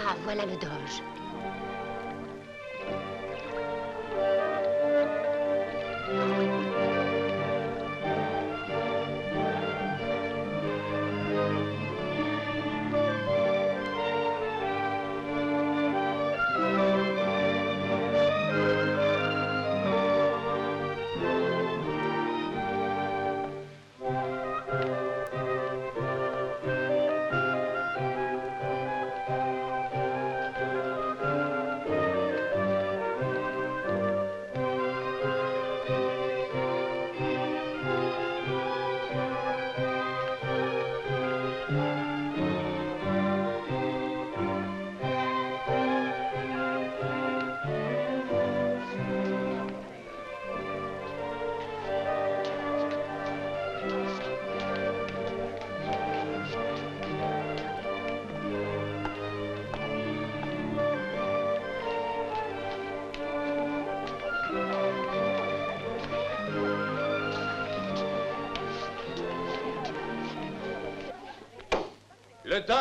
Ah, voilà le Doge. Le Doge!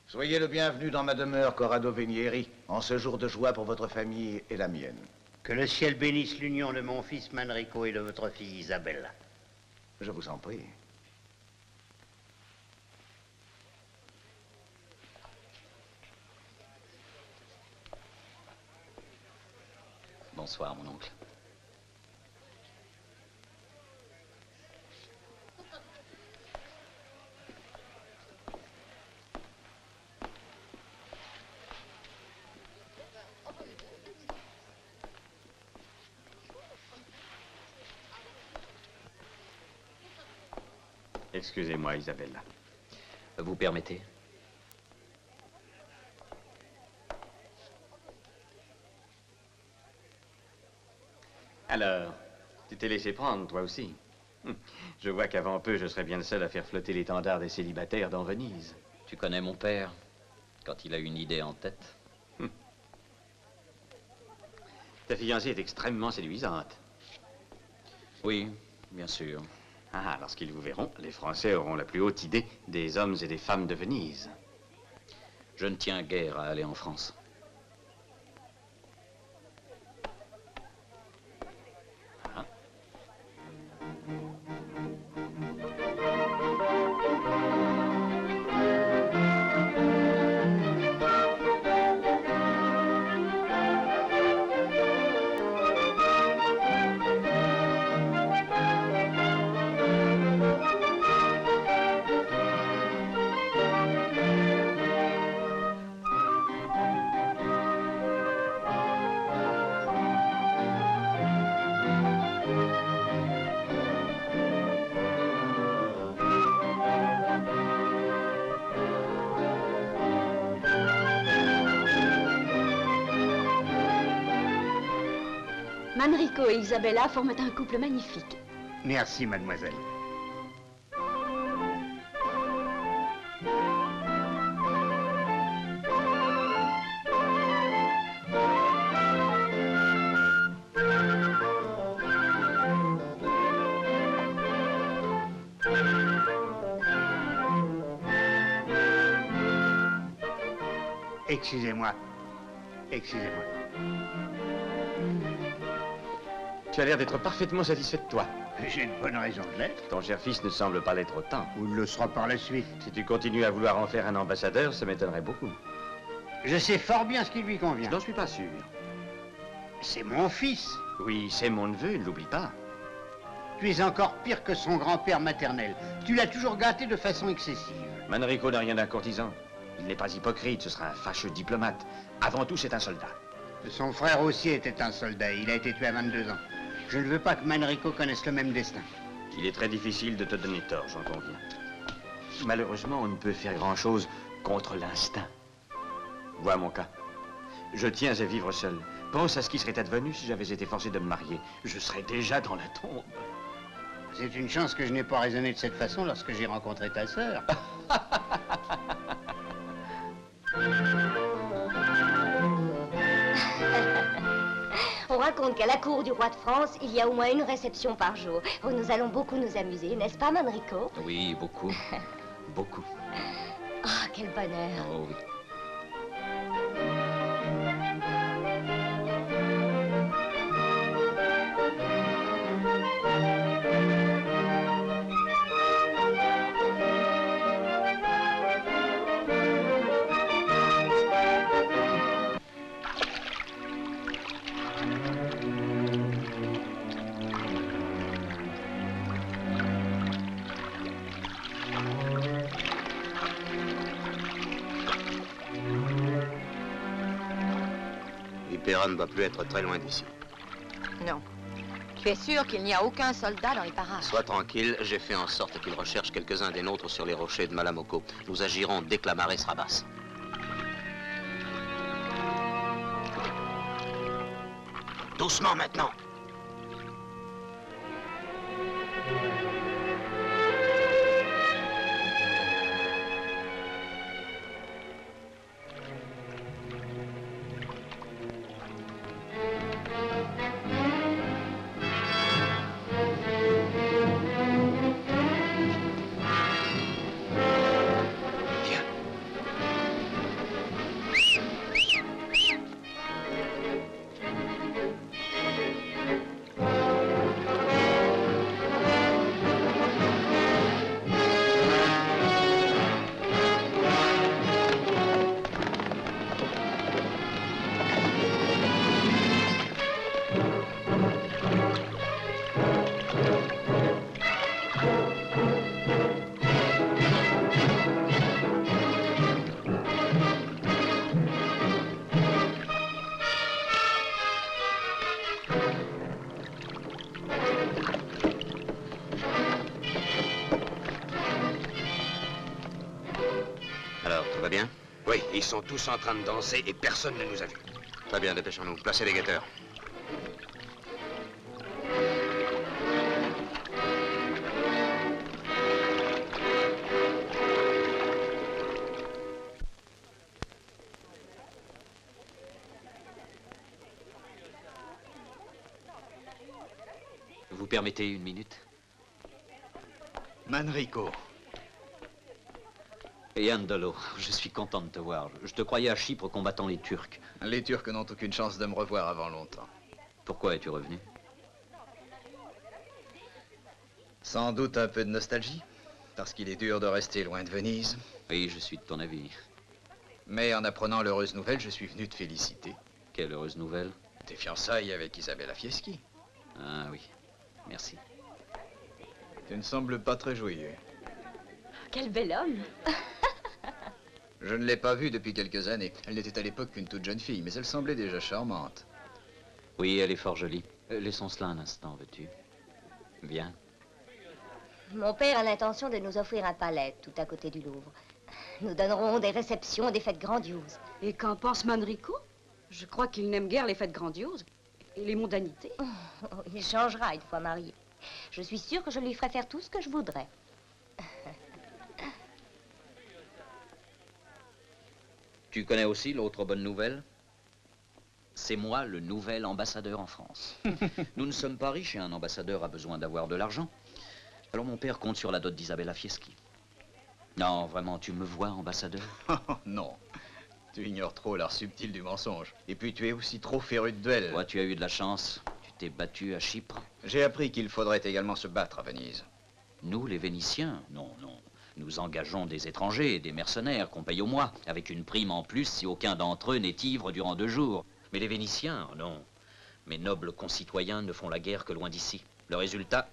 Soyez le bienvenu dans ma demeure, Corrado Venieri, en ce jour de joie pour votre famille et la mienne. Que le ciel bénisse l'union de mon fils Manrico et de votre fille Isabella. Je vous en prie. Bonsoir, mon oncle. Excusez-moi, Isabella. Vous permettez? Alors, tu t'es laissé prendre, toi aussi. Je vois qu'avant peu, je serais bien le seul à faire flotter l'étendard des célibataires dans Venise. Tu connais mon père, quand il a une idée en tête. Ta fiancée est extrêmement séduisante. Oui, bien sûr. Ah, lorsqu'ils vous verront, les Français auront la plus haute idée des hommes et des femmes de Venise. Je ne tiens guère à aller en France. Manrico et Isabella forment un couple magnifique. Merci, mademoiselle. Excusez-moi. Excusez-moi. Tu as l'air d'être parfaitement satisfait de toi. J'ai une bonne raison de l'être. Ton cher fils ne semble pas l'être autant. Ou il le sera par la suite. Si tu continues à vouloir en faire un ambassadeur, ça m'étonnerait beaucoup. Je sais fort bien ce qui lui convient. Je n'en suis pas sûr. C'est mon fils. Oui, c'est mon neveu, ne l'oublie pas. Tu es encore pire que son grand-père maternel. Tu l'as toujours gâté de façon excessive. Manrico n'a rien d'un courtisan. Il n'est pas hypocrite, ce sera un fâcheux diplomate. Avant tout, c'est un soldat. Son frère aussi était un soldat. Il a été tué à 22 ans. Je ne veux pas que Manrico connaisse le même destin. Il est très difficile de te donner tort, j'en conviens. Malheureusement, on ne peut faire grand-chose contre l'instinct. Vois mon cas. Je tiens à vivre seul. Pense à ce qui serait advenu si j'avais été forcé de me marier. Je serais déjà dans la tombe. C'est une chance que je n'ai pas raisonné de cette façon lorsque j'ai rencontré ta sœur. raconte qu'à la cour du roi de France, il y a au moins une réception par jour. Oh, nous allons beaucoup nous amuser, n'est-ce pas, Manrico? Oui, beaucoup. Beaucoup. Ah, quel bonheur. Oh oui. Vipera ne va plus être très loin d'ici. Non. Tu es sûr qu'il n'y a aucun soldat dans les parages? Sois tranquille, j'ai fait en sorte qu'il recherche quelques-uns des nôtres sur les rochers de Malamocco. Nous agirons dès que la marée sera basse. Doucement maintenant. Alors, tout va bien? Oui, ils sont tous en train de danser et personne ne nous a vus. Très bien, dépêchons-nous. Placez les guetteurs. Vous permettez une minute? Manrico. Et Andolo, je suis content de te voir. Je te croyais à Chypre combattant les Turcs. Les Turcs n'ont aucune chance de me revoir avant longtemps. Pourquoi es-tu revenu? Sans doute un peu de nostalgie, parce qu'il est dur de rester loin de Venise. Oui, je suis de ton avis. Mais en apprenant l'heureuse nouvelle, je suis venu te féliciter. Quelle heureuse nouvelle? Tes fiançailles avec Isabella Fieschi. Ah oui, merci. Tu ne sembles pas très joyeux. Quel bel homme. Je ne l'ai pas vue depuis quelques années. Elle n'était à l'époque qu'une toute jeune fille, mais elle semblait déjà charmante. Oui, elle est fort jolie. Laissons cela un instant, veux-tu? Viens. Mon père a l'intention de nous offrir un palais tout à côté du Louvre. Nous donnerons des réceptions, des fêtes grandioses. Et qu'en pense Manrico? Je crois qu'il n'aime guère les fêtes grandioses et les mondanités. Oh, il changera une fois marié. Je suis sûre que je lui ferai faire tout ce que je voudrais. Tu connais aussi l'autre bonne nouvelle? C'est moi le nouvel ambassadeur en France. Nous ne sommes pas riches et un ambassadeur a besoin d'avoir de l'argent. Alors mon père compte sur la dot d'Isabella Fieschi. Non, vraiment, tu me vois ambassadeur? Non. Tu ignores trop l'art subtil du mensonge. Et puis tu es aussi trop féru de duel. Toi, tu as eu de la chance. Tu t'es battu à Chypre. J'ai appris qu'il faudrait également se battre à Venise. Nous, les Vénitiens? Non, non. Nous engageons des étrangers, des mercenaires qu'on paye au mois, avec une prime en plus si aucun d'entre eux n'est ivre durant 2 jours. Mais les Vénitiens, non. Mes nobles concitoyens ne font la guerre que loin d'ici. Le résultat,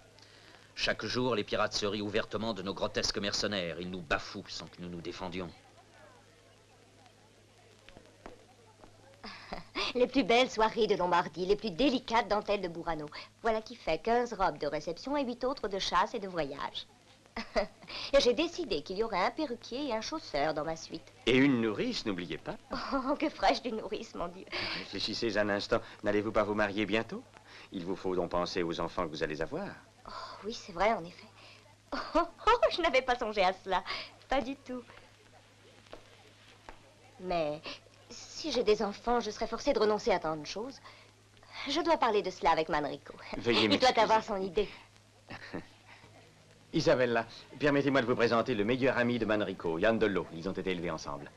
chaque jour, les pirates se rient ouvertement de nos grotesques mercenaires. Ils nous bafouent sans que nous nous défendions. Les plus belles soirées de Lombardie, les plus délicates dentelles de Burano. Voilà qui fait 15 robes de réception et 8 autres de chasse et de voyage. Et j'ai décidé qu'il y aurait un perruquier et un chausseur dans ma suite. Et une nourrice, n'oubliez pas. Oh, que ferais-je d'une nourrice, mon Dieu. Réfléchissez un instant. N'allez-vous pas vous marier bientôt? Il vous faut donc penser aux enfants que vous allez avoir. Oh, oui, c'est vrai, en effet. Oh, je n'avais pas songé à cela. Pas du tout. Mais si j'ai des enfants, je serais forcée de renoncer à tant de choses. Je dois parler de cela avec Manrico. Veuillez Il doit m'excuser. avoir son idée. Isabella, permettez-moi de vous présenter le meilleur ami de Manrico, Yandolo. Ils ont été élevés ensemble.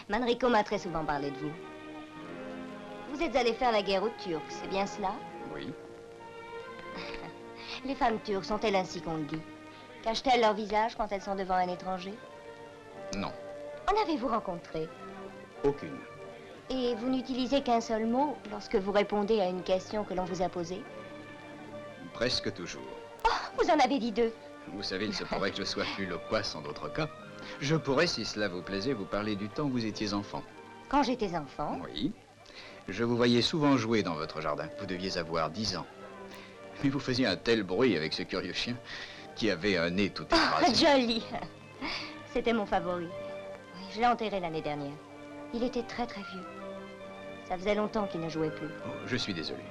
Manrico m'a très souvent parlé de vous. Vous êtes allé faire la guerre aux Turcs, c'est bien cela? Oui. Les femmes turques sont-elles ainsi qu'on le dit? Cachent-elles leur visage quand elles sont devant un étranger? Non, En avez-vous rencontré? aucune. Et vous n'utilisez qu'un seul mot lorsque vous répondez à une question que l'on vous a posée? Presque toujours. Vous en avez dit 2. Vous savez, il se pourrait que je sois plus loquace en d'autres cas. Je pourrais, si cela vous plaisait, vous parler du temps où vous étiez enfant. Quand j'étais enfant? Oui. Je vous voyais souvent jouer dans votre jardin. Vous deviez avoir 10 ans. Mais vous faisiez un tel bruit avec ce curieux chien qui avait un nez tout écrasé. Joli. C'était mon favori. Oui, je l'ai enterré l'année dernière. Il était très très vieux. Ça faisait longtemps qu'il ne jouait plus. Oh, je suis désolé.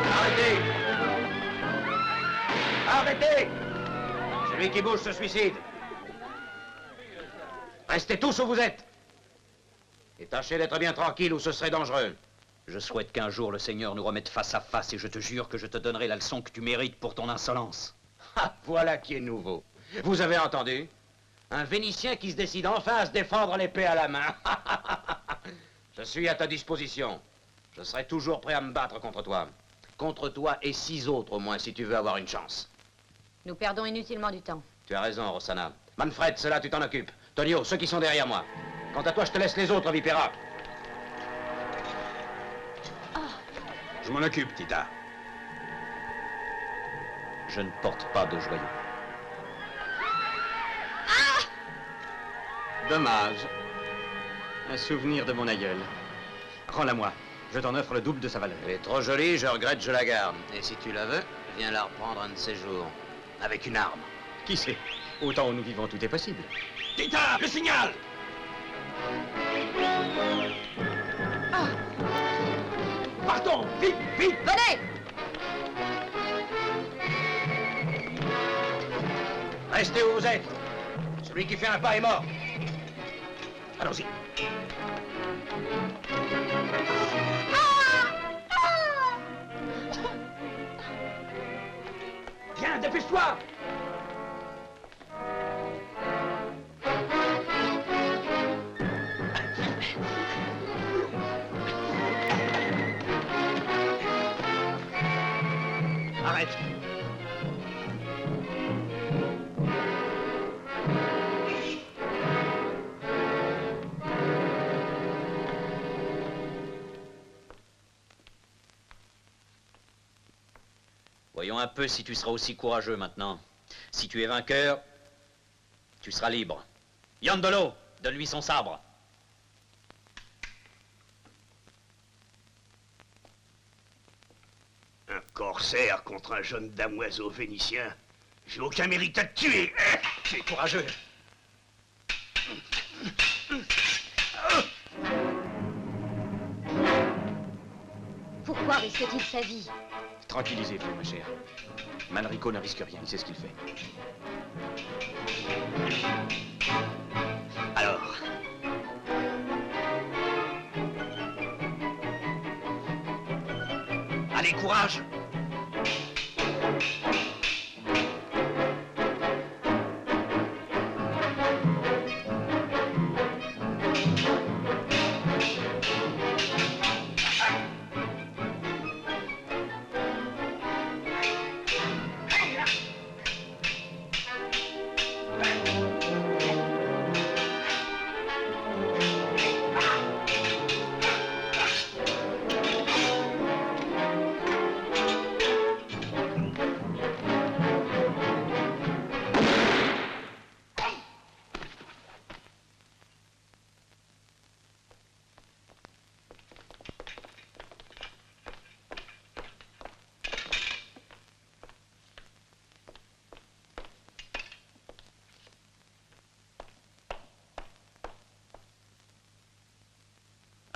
Arrêtez! Arrêtez! Celui qui bouge se suicide. Restez tous où vous êtes. Et tâchez d'être bien tranquille ou ce serait dangereux. Je souhaite qu'un jour le Seigneur nous remette face à face et je te jure que je te donnerai la leçon que tu mérites pour ton insolence. Ah, voilà qui est nouveau. Vous avez entendu? Un Vénitien qui se décide enfin à se défendre l'épée à la main. Je suis à ta disposition. Je serai toujours prêt à me battre contre toi. Contre toi et 6 autres au moins, si tu veux avoir une chance. Nous perdons inutilement du temps. Tu as raison, Rossana. Manfred, cela, tu t'en occupes. Tonio, ceux qui sont derrière moi. Quant à toi, je te laisse les autres, Vipera. Je m'en occupe, Tita. Je ne porte pas de joyau. Dommage. Un souvenir de mon aïeul. Rends-la-moi. Je t'en offre le double de sa valeur. Elle est trop jolie, je regrette, je la garde. Et si tu la veux, viens la reprendre un de ces jours. Avec une arme. Qui sait? Au temps où nous vivons, tout est possible. Tita, le signal! Partons! Vite, vite! Venez! Restez où vous êtes. Celui qui fait un pas est mort. Allons-y. Viens, dépêche-toi! Arrête. Voyons un peu si tu seras aussi courageux maintenant. Si tu es vainqueur, tu seras libre. Yandolo, donne-lui son sabre. Un corsaire contre un jeune damoiseau vénitien. J'ai aucun mérite à te tuer. Tu es courageux. Pourquoi risque-t-il sa vie? Tranquillisez-vous, ma chère. Manrico ne risque rien, il sait ce qu'il fait. Alors. Allez, courage!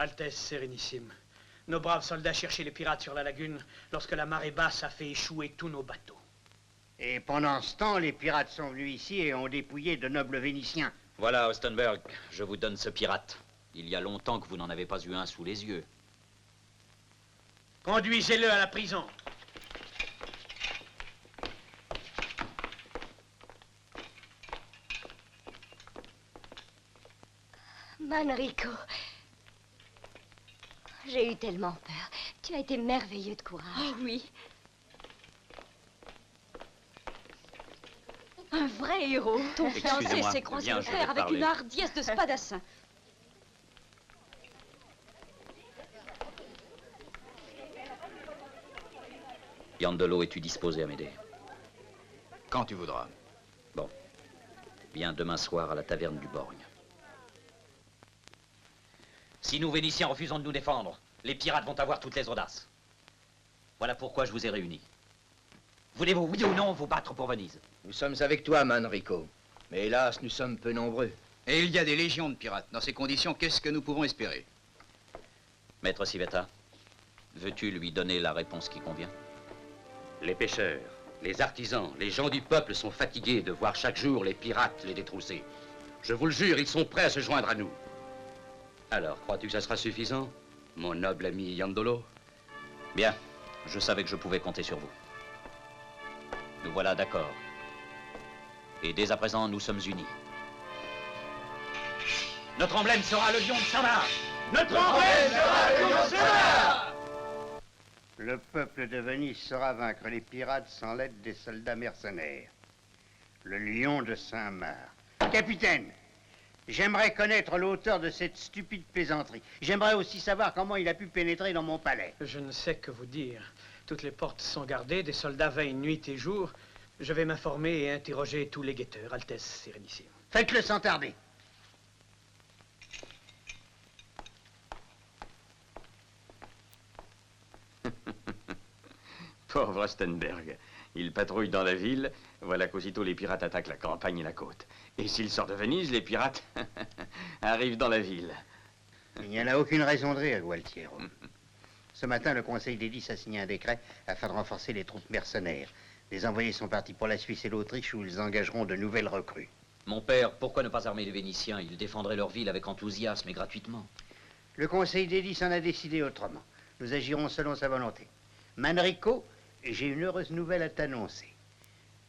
Altesse Sérénissime, nos braves soldats cherchaient les pirates sur la lagune lorsque la marée basse a fait échouer tous nos bateaux. Et pendant ce temps, les pirates sont venus ici et ont dépouillé de nobles Vénitiens. Voilà, Ostenberg, je vous donne ce pirate. Il y a longtemps que vous n'en avez pas eu un sous les yeux. Conduisez-le à la prison. Manrico, j'ai eu tellement peur. Tu as été merveilleux de courage. Oh oui. Un vrai héros. Ton fiancé Excusez-moi, s'est croisé viens, le je vais fer avec parler. une hardiesse de spadassin. Yandolo, es-tu disposé à m'aider? Quand tu voudras. Bon. Viens demain soir à la taverne du Borgne. Si nous, Vénitiens, refusons de nous défendre, les pirates vont avoir toutes les audaces. Voilà pourquoi je vous ai réunis. Voulez-vous, oui ou non, vous battre pour Venise? Nous sommes avec toi, Manrico. Mais hélas, nous sommes peu nombreux. Et il y a des légions de pirates. Dans ces conditions, qu'est-ce que nous pouvons espérer? Maître Civetta, veux-tu lui donner la réponse qui convient? Les pêcheurs, les artisans, les gens du peuple sont fatigués de voir chaque jour les pirates les détrousser. Je vous le jure, ils sont prêts à se joindre à nous. Alors, crois-tu que ça sera suffisant, mon noble ami Yandolo? Bien, je savais que je pouvais compter sur vous. Nous voilà d'accord. Et dès à présent, nous sommes unis. Notre emblème sera le lion de Saint-Marc. Notre emblème sera le lion de Saint-Marc. Le peuple de Venise saura vaincre les pirates sans l'aide des soldats mercenaires. Le lion de Saint-Marc. Capitaine, j'aimerais connaître l'auteur de cette stupide plaisanterie. J'aimerais aussi savoir comment il a pu pénétrer dans mon palais. Je ne sais que vous dire. Toutes les portes sont gardées, des soldats veillent nuit et jour. Je vais m'informer et interroger tous les guetteurs, Altesse Sérénissime. Faites-le sans tarder. Pauvre Ostenberg. Il patrouille dans la ville, voilà qu'aussitôt les pirates attaquent la campagne et la côte. Et s'il sort de Venise, les pirates arrivent dans la ville. Il n'y en a aucune raison de rire, Gualtiero. Ce matin, le Conseil des 10 a signé un décret afin de renforcer les troupes mercenaires. Les envoyés sont partis pour la Suisse et l'Autriche où ils engageront de nouvelles recrues. Mon père, pourquoi ne pas armer les Vénitiens? Ils défendraient leur ville avec enthousiasme et gratuitement. Le Conseil des 10 en a décidé autrement. Nous agirons selon sa volonté. Manrico, j'ai une heureuse nouvelle à t'annoncer.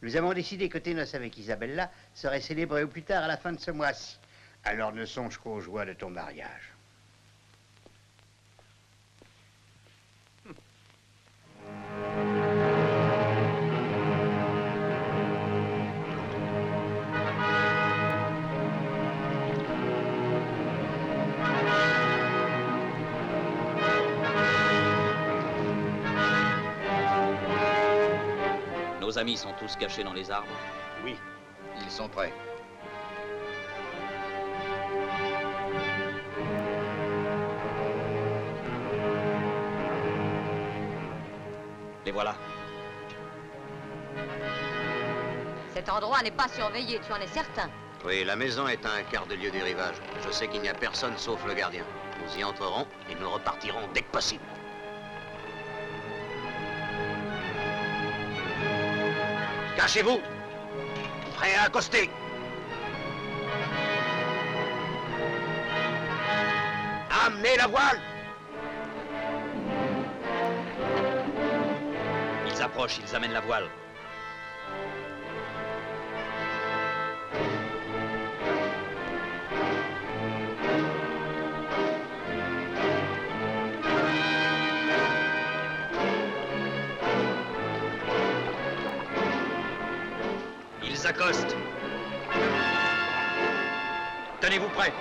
Nous avons décidé que tes noces avec Isabella seraient célébrées au plus tard à la fin de ce mois-ci. Alors ne songe qu'aux joies de ton mariage. Nos amis sont tous cachés dans les arbres? Oui, ils sont prêts. Les voilà. Cet endroit n'est pas surveillé, tu en es certain? Oui, la maison est à un quart de lieue du rivage. Je sais qu'il n'y a personne sauf le gardien. Nous y entrerons et nous repartirons dès que possible. Cachez-vous! Prêt à accoster! Amenez la voile! Ils approchent, ils amènent la voile. Ils accostent. Tenez-vous prêts.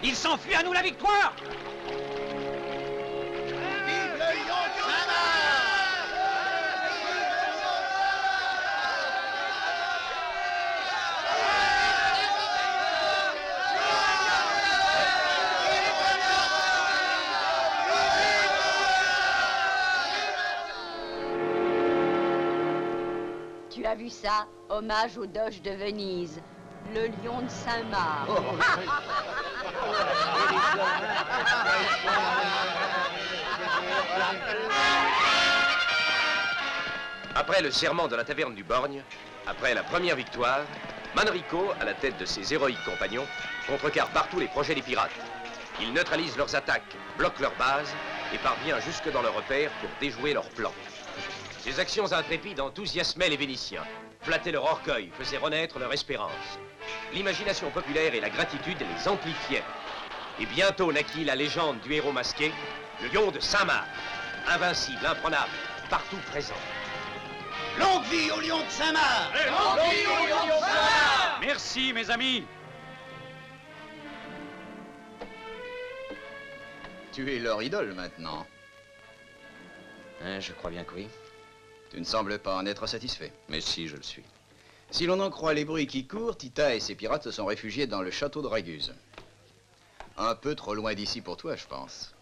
Il s'enfuit, à nous la victoire! Vive le lion de Saint-Marc! Tu as vu ça? Hommage au Doge de Venise, le lion de Saint-Marc. Après le serment de la taverne du Borgne, après la première victoire, Manrico, à la tête de ses héroïques compagnons, contrecarre partout les projets des pirates. Il neutralise leurs attaques, bloque leurs bases et parvient jusque dans leurs repères pour déjouer leurs plans. Ces actions intrépides enthousiasmaient les Vénitiens, flattaient leur orgueil, faisaient renaître leur espérance. L'imagination populaire et la gratitude les amplifiaient. Et bientôt naquit la légende du héros masqué, le lion de Saint-Marc, invincible, imprenable, partout présent. Longue vie au lion de Saint-Marc! Longue vie au lion de Saint-Marc! Merci, mes amis. Tu es leur idole maintenant. Je crois bien que oui. Tu ne sembles pas en être satisfait. Mais si, je le suis. Si l'on en croit les bruits qui courent, Tita et ses pirates se sont réfugiés dans le château de Raguse. Un peu trop loin d'ici pour toi, je pense.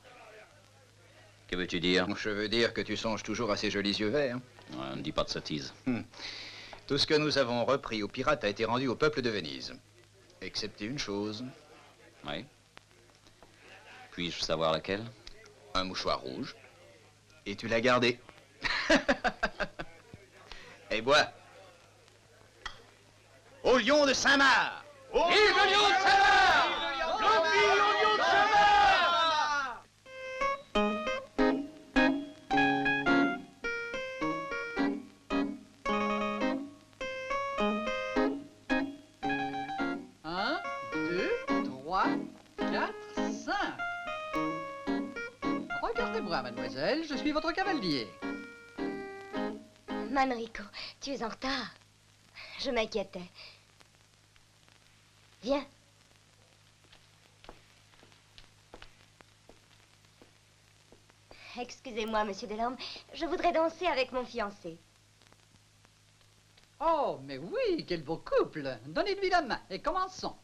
Que veux-tu dire? Je veux dire que tu songes toujours à ces jolis yeux verts. Ouais, ne dis pas de sottises. Tout ce que nous avons repris aux pirates a été rendu au peuple de Venise. Excepté une chose. Oui. Puis-je savoir laquelle? Un mouchoir rouge. Et tu l'as gardé. Et bois. Au lion de Saint-Marc! Vive le lion de Saint-Marc! Longue vie au lion de Saint-Marc! Un, deux, trois, quatre, cinq. Regardez-moi, mademoiselle, je suis votre cavalier. Manrico, tu es en retard. Je m'inquiétais. Viens. Excusez-moi, monsieur Delorme, je voudrais danser avec mon fiancé. Oh, mais oui, quel beau couple. Donnez-lui la main et commençons.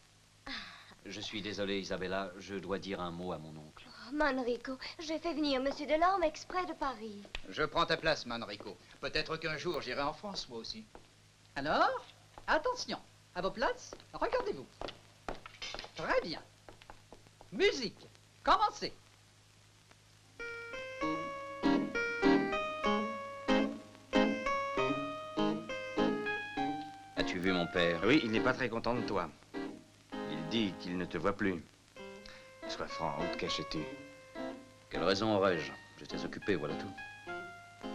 Je suis désolé, Isabella, je dois dire un mot à mon oncle. Oh, Manrico, j'ai fait venir monsieur Delorme exprès de Paris. Je prends ta place, Manrico. Peut-être qu'un jour, j'irai en France, moi aussi. Alors, attention, à vos places, regardez-vous. Très bien. Musique, commencez. As-tu vu mon père? Oui, il n'est pas très content de toi. Il dit qu'il ne te voit plus. Sois franc, où te cachais-tu? Quelle raison aurais-je? J'étais occupé, voilà tout.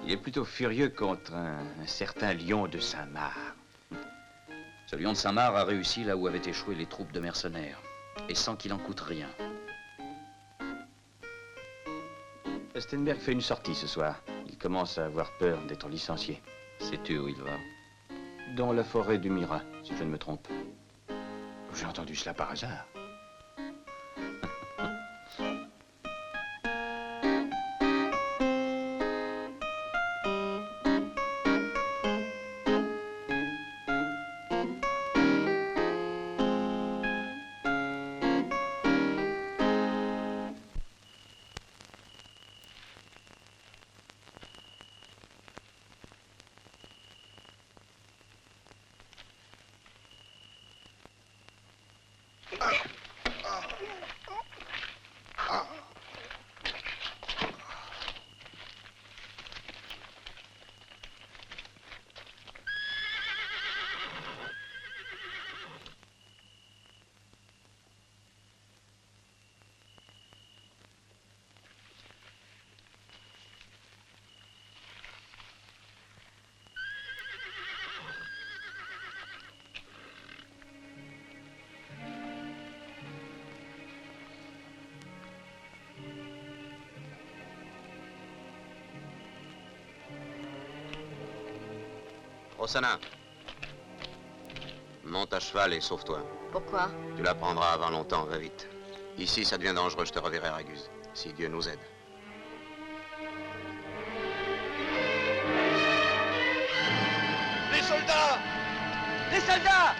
Il est plutôt furieux contre un certain lion de Saint-Marc. Ce lion de Saint-Marc a réussi là où avaient échoué les troupes de mercenaires. Et sans qu'il en coûte rien. Stenberg fait une sortie ce soir. Il commence à avoir peur d'être licencié. Sais-tu où il va? Dans la forêt du Mira, si je ne me trompe. J'ai entendu cela par hasard. Rossana, monte à cheval et sauve-toi. Pourquoi? Tu l'apprendras avant longtemps, va vite. Ici, ça devient dangereux, je te reverrai, Raguse. Si Dieu nous aide. Les soldats! Les soldats!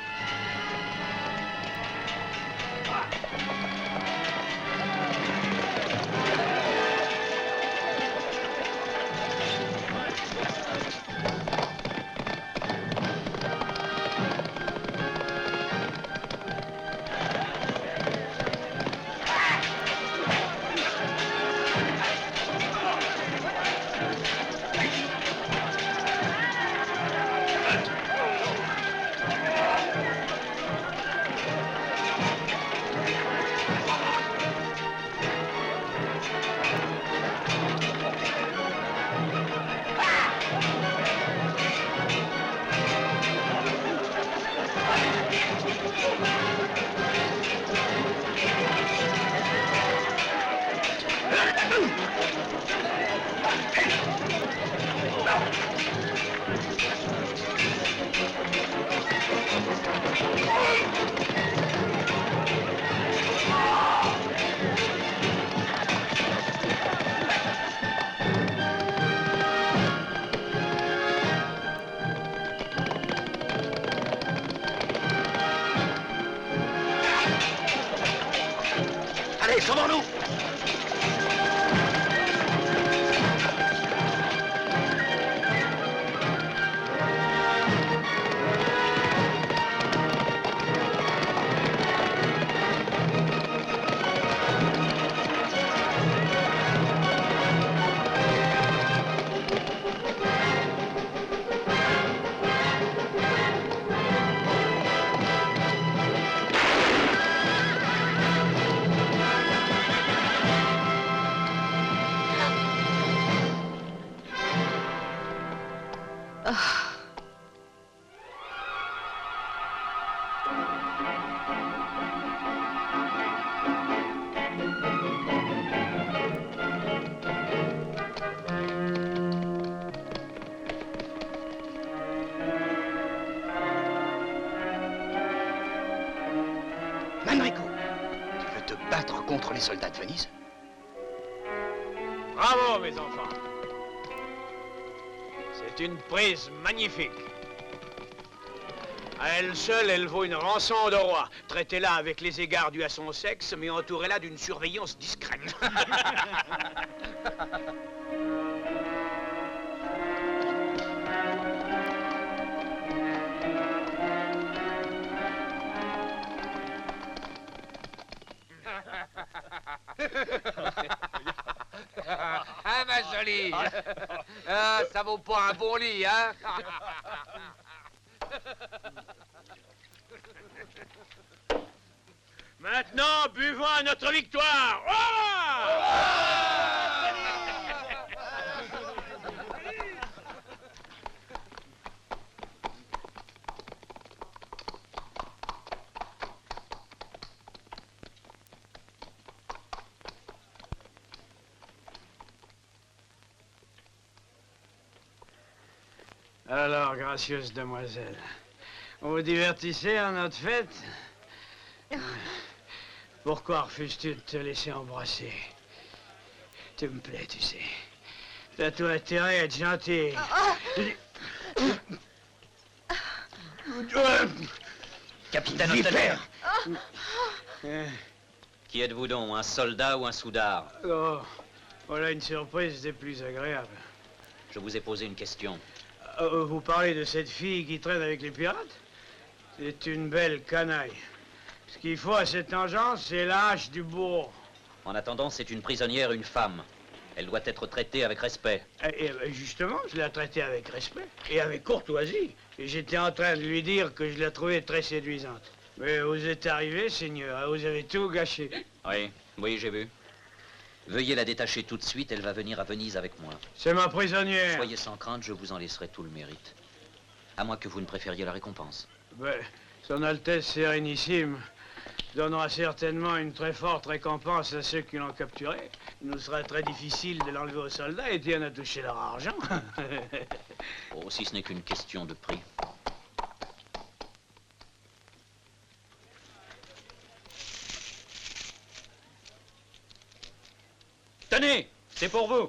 Allez, sauvons-nous! Manrico, tu veux te battre contre les soldats de Venise? Bravo, mes enfants. C'est une prise magnifique. À elle seule, elle vaut une rançon de roi. Traitez-la avec les égards dus à son sexe, mais entourez-la d'une surveillance discrète. Hein, ma jolie? Ah, ça vaut pas un bon lit, hein? Maintenant, buvons à notre victoire. Alors, gracieuse demoiselle, vous vous divertissez à notre fête? Pourquoi refuses-tu de te laisser embrasser? Tu me plais, tu sais. T'as tout intérêt à être gentil. Capitaine Ottener. Qui êtes-vous donc, un soldat ou un soudard? Oh, voilà une surprise des plus agréables. Je vous ai posé une question. Vous parlez de cette fille qui traîne avec les pirates? C'est une belle canaille. Ce qu'il faut à cette engeance, c'est la hache du bourreau. En attendant, c'est une prisonnière, une femme. Elle doit être traitée avec respect. Et justement, je l'ai traitée avec respect et avec courtoisie. Et j'étais en train de lui dire que je la trouvais très séduisante. Mais vous êtes arrivé, Seigneur, vous avez tout gâché. Oui, j'ai vu. Veuillez la détacher tout de suite, elle va venir à Venise avec moi. C'est ma prisonnière. Soyez sans crainte, je vous en laisserai tout le mérite. À moins que vous ne préfériez la récompense. Ben, Son Altesse Sérénissime donnera certainement une très forte récompense à ceux qui l'ont capturé. Il nous sera très difficile de l'enlever aux soldats et Dieu a touché leur argent. Oh, si ce n'est qu'une question de prix. Tenez, c'est pour vous.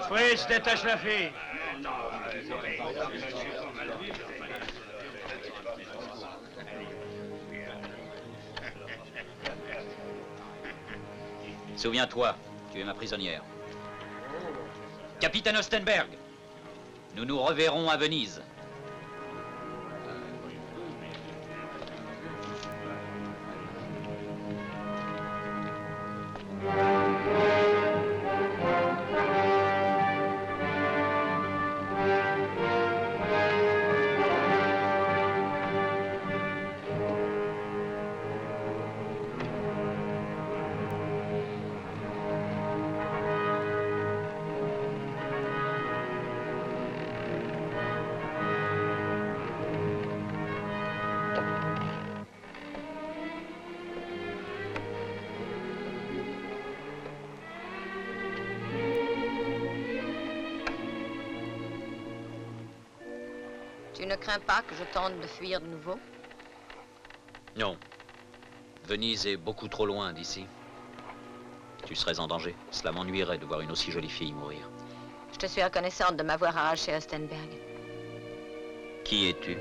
Fritz, détache la fille. Souviens-toi, tu es ma prisonnière. Capitaine Ostenberg, nous nous reverrons à Venise. Tu ne crains pas que je tente de fuir de nouveau? Non. Venise est beaucoup trop loin d'ici. Tu serais en danger. Cela m'ennuierait de voir une aussi jolie fille mourir. Je te suis reconnaissante de m'avoir arraché à Ostenberg. Qui es-tu?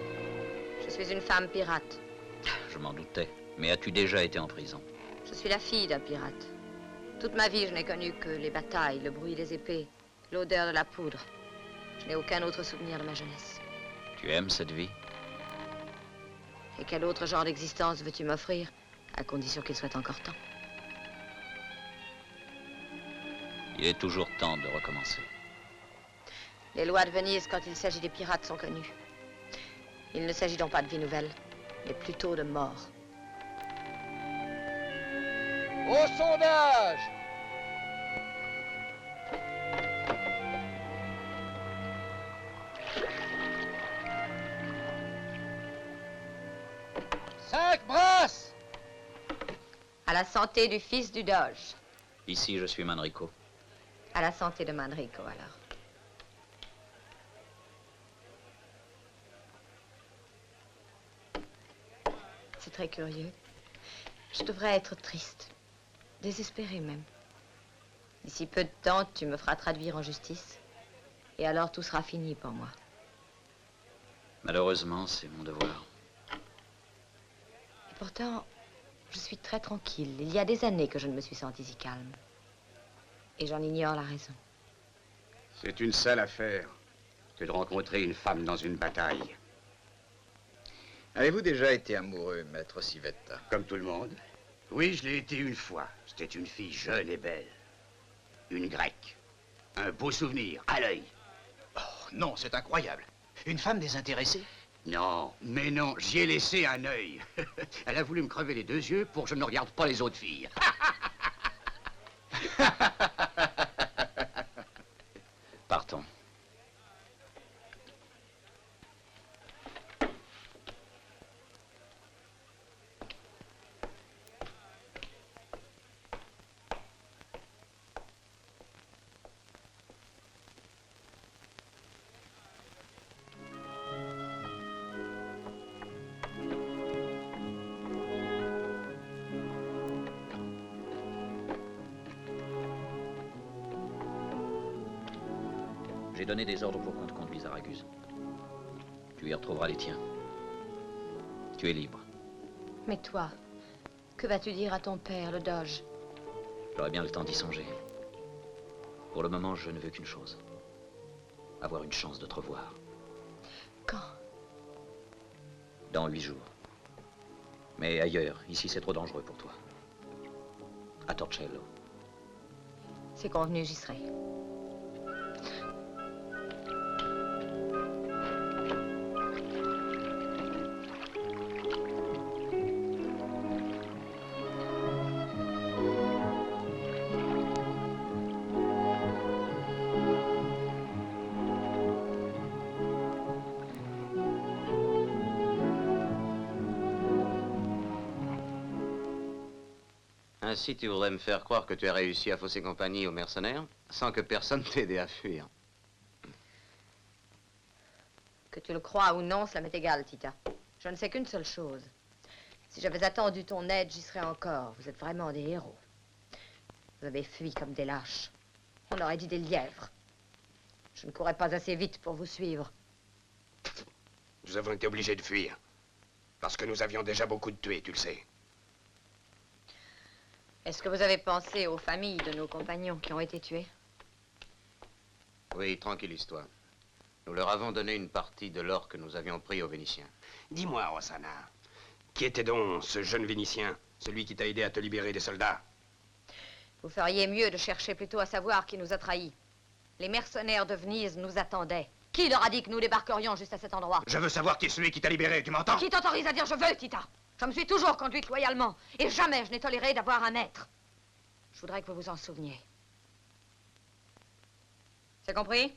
Je suis une femme pirate. Je m'en doutais. Mais as-tu déjà été en prison? Je suis la fille d'un pirate. Toute ma vie, je n'ai connu que les batailles, le bruit des épées, l'odeur de la poudre. Je n'ai aucun autre souvenir de ma jeunesse. Tu aimes cette vie? Et quel autre genre d'existence veux-tu m'offrir, à condition qu'il soit encore temps? Il est toujours temps de recommencer. Les lois de Venise, quand il s'agit des pirates, sont connues. Il ne s'agit donc pas de vie nouvelle, mais plutôt de mort. Au sondage! Cinq brasses! À la santé du fils du Doge. Ici, je suis Manrico. À la santé de Manrico, alors. C'est très curieux. Je devrais être triste. Désespérée même. D'ici peu de temps, tu me feras traduire en justice. Et alors tout sera fini pour moi. Malheureusement, c'est mon devoir. Et pourtant, je suis très tranquille. Il y a des années que je ne me suis sentie si calme. Et j'en ignore la raison. C'est une sale affaire que de rencontrer une femme dans une bataille. Avez-vous déjà été amoureux, maître Civetta? Comme tout le monde. Oui, je l'ai été une fois. C'était une fille jeune et belle. Une grecque. Un beau souvenir, à l'œil. Oh, non, c'est incroyable. Une femme désintéressée? Non, mais non, j'y ai laissé un œil. Elle a voulu me crever les deux yeux pour que je ne regarde pas les autres filles. Partons. J'ai donné des ordres pour qu'on te conduise à Raguse. Tu y retrouveras les tiens. Tu es libre. Mais toi, que vas-tu dire à ton père, le Doge? J'aurai bien le temps d'y songer. Pour le moment, je ne veux qu'une chose. Avoir une chance de te revoir. Quand? Dans 8 jours. Mais ailleurs, ici c'est trop dangereux pour toi. À Torcello. C'est convenu, j'y serai. Ainsi, tu voudrais me faire croire que tu as réussi à fausser compagnie aux mercenaires sans que personne t'aide à fuir. Que tu le crois ou non, cela m'est égal, Tita. Je ne sais qu'une seule chose. Si j'avais attendu ton aide, j'y serais encore. Vous êtes vraiment des héros. Vous avez fui comme des lâches. On aurait dit des lièvres. Je ne courais pas assez vite pour vous suivre. Nous avons été obligés de fuir. Parce que nous avions déjà beaucoup de tués, tu le sais. Est-ce que vous avez pensé aux familles de nos compagnons qui ont été tués? Oui, tranquillise-toi. Nous leur avons donné une partie de l'or que nous avions pris aux Vénitiens. Dis-moi, Rossana, qui était donc ce jeune Vénitien, celui qui t'a aidé à te libérer des soldats? Vous feriez mieux de chercher plutôt à savoir qui nous a trahis. Les mercenaires de Venise nous attendaient. Qui leur a dit que nous débarquerions juste à cet endroit? Je veux savoir qui est celui qui t'a libéré, tu m'entends? Qui t'autorise à dire je veux, Tita? Je me suis toujours conduite loyalement. Et jamais je n'ai toléré d'avoir un maître. Je voudrais que vous vous en souveniez. C'est compris?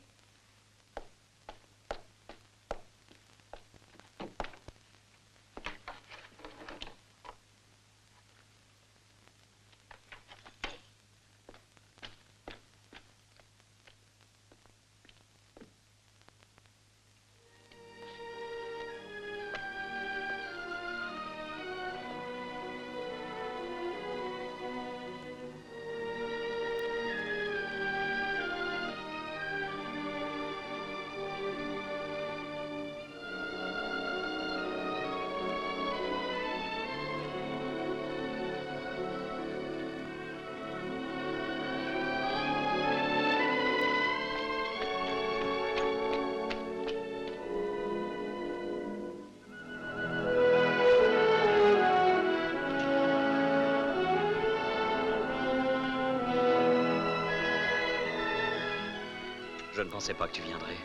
Je ne pensais pas que tu viendrais.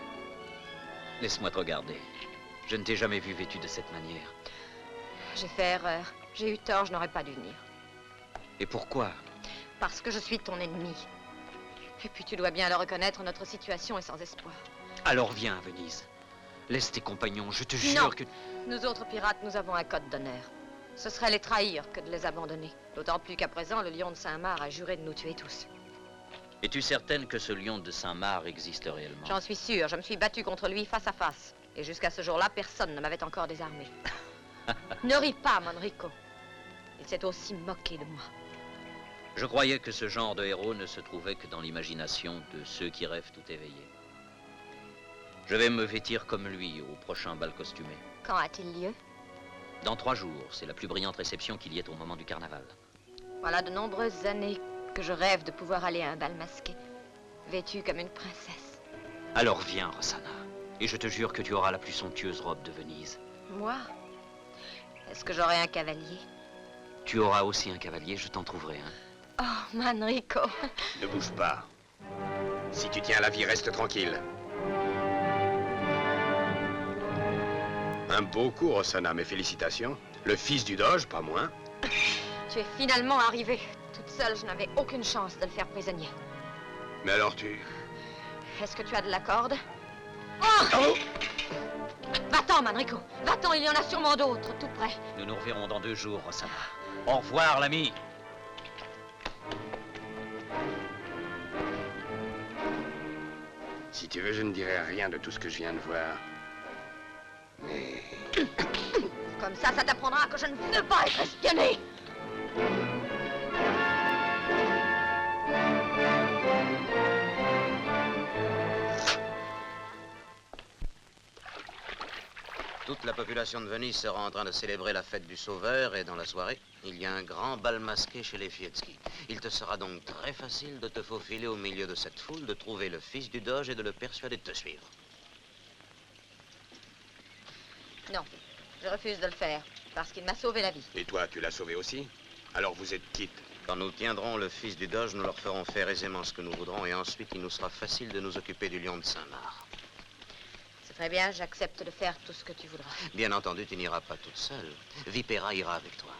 Laisse-moi te regarder. Je ne t'ai jamais vu vêtu de cette manière. J'ai fait erreur. J'ai eu tort, je n'aurais pas dû venir. Et pourquoi? Parce que je suis ton ennemi. Et puis tu dois bien le reconnaître, notre situation est sans espoir. Alors viens à Venise. Laisse tes compagnons, je te Non. jure que... Nous autres pirates, nous avons un code d'honneur. Ce serait les trahir que de les abandonner. D'autant plus qu'à présent, le lion de Saint-Marc a juré de nous tuer tous. Es-tu certaine que ce lion de Saint-Marc existe réellement? J'en suis sûre, je me suis battue contre lui face à face. Et jusqu'à ce jour-là, personne ne m'avait encore désarmé. Ne ris pas, Manrico. Il s'est aussi moqué de moi. Je croyais que ce genre de héros ne se trouvait que dans l'imagination de ceux qui rêvent tout éveillés. Je vais me vêtir comme lui au prochain bal costumé. Quand a-t-il lieu? Dans 3 jours, c'est la plus brillante réception qu'il y ait au moment du carnaval. Voilà de nombreuses années que je rêve de pouvoir aller à un bal masqué, vêtue comme une princesse. Alors viens, Rossana, et je te jure que tu auras la plus somptueuse robe de Venise. Moi? Est-ce que j'aurai un cavalier? Tu auras aussi un cavalier, je t'en trouverai un. Oh, Manrico. Ne bouge pas. Si tu tiens à la vie, reste tranquille. Un beau coup, Rossana, mes félicitations. Le fils du Doge, pas moins. Tu es finalement arrivé. Toute seule, je n'avais aucune chance de le faire prisonnier. Mais alors tu... Est-ce que tu as de la corde? Oh! Va-t'en, Manrico. Va-t'en, il y en a sûrement d'autres, tout près. Nous nous reverrons dans 2 jours, Rossana. Au revoir, l'ami. Si tu veux, je ne dirai rien de tout ce que je viens de voir. Mais... Comme ça t'apprendra que je ne veux pas être espionné. Toute la population de Venise sera en train de célébrer la fête du Sauveur et dans la soirée, il y a un grand bal masqué chez les Fieschi. Il te sera donc très facile de te faufiler au milieu de cette foule, de trouver le fils du Doge et de le persuader de te suivre. Non, je refuse de le faire, parce qu'il m'a sauvé la vie. Et toi, tu l'as sauvé aussi? Alors vous êtes quitte. Quand nous tiendrons le fils du Doge, nous leur ferons faire aisément ce que nous voudrons et ensuite il nous sera facile de nous occuper du lion de Saint-Marc. C'est très bien, j'accepte de faire tout ce que tu voudras. Bien entendu, tu n'iras pas toute seule. Vipera ira avec toi.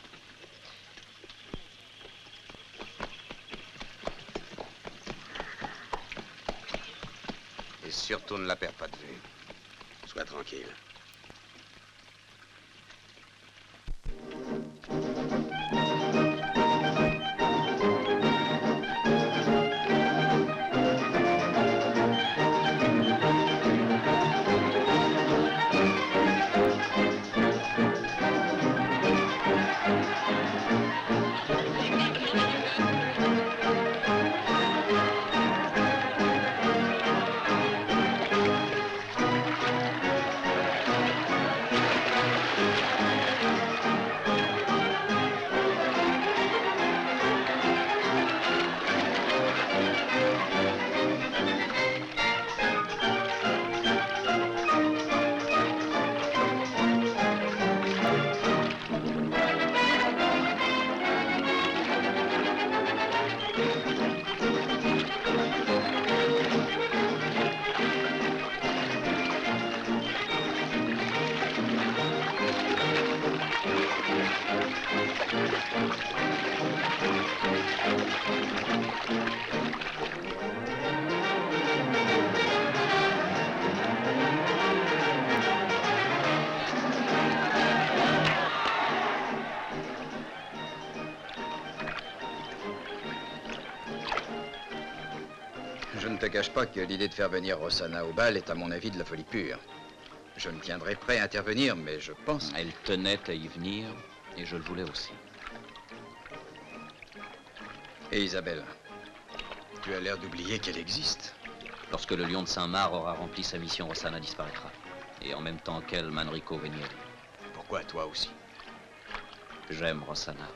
Et surtout, ne la perds pas de vue. Sois tranquille. te cache pas que l'idée de faire venir Rossana au bal est à mon avis de la folie pure. Je me tiendrai prêt à intervenir, mais je pense... Elle tenait à y venir, et je le voulais aussi. Et Isabelle, tu as l'air d'oublier qu'elle existe. Lorsque le lion de Saint-Marc aura rempli sa mission, Rossana disparaîtra. Et en même temps qu'elle, Manrico Venieri. Pourquoi toi aussi? J'aime Rossana.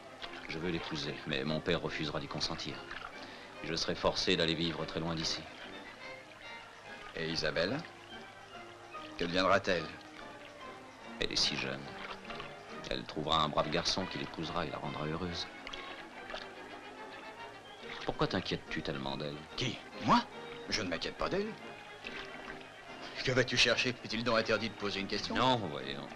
Je veux l'épouser, mais mon père refusera d'y consentir. Je serai forcé d'aller vivre très loin d'ici. Et Isabelle? Que deviendra-t-elle? Elle est si jeune. Elle trouvera un brave garçon qui l'épousera et la rendra heureuse. Pourquoi t'inquiètes-tu tellement d'elle? Qui? Moi? Je ne m'inquiète pas d'elle. Que vas-tu chercher? Est-il donc interdit de poser une question? Non, voyons.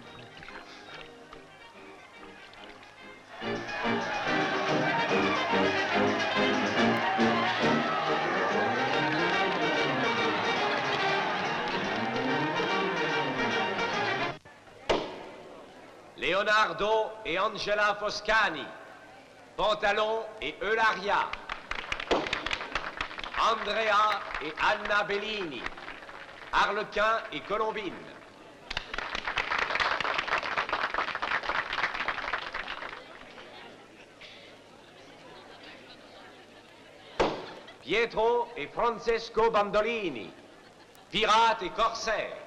Leonardo et Angela Foscani. Pantalon et Eularia. Andrea et Anna Bellini. Harlequin et Colombine. Pietro et Francesco Bandolini. Pirate et corsaire.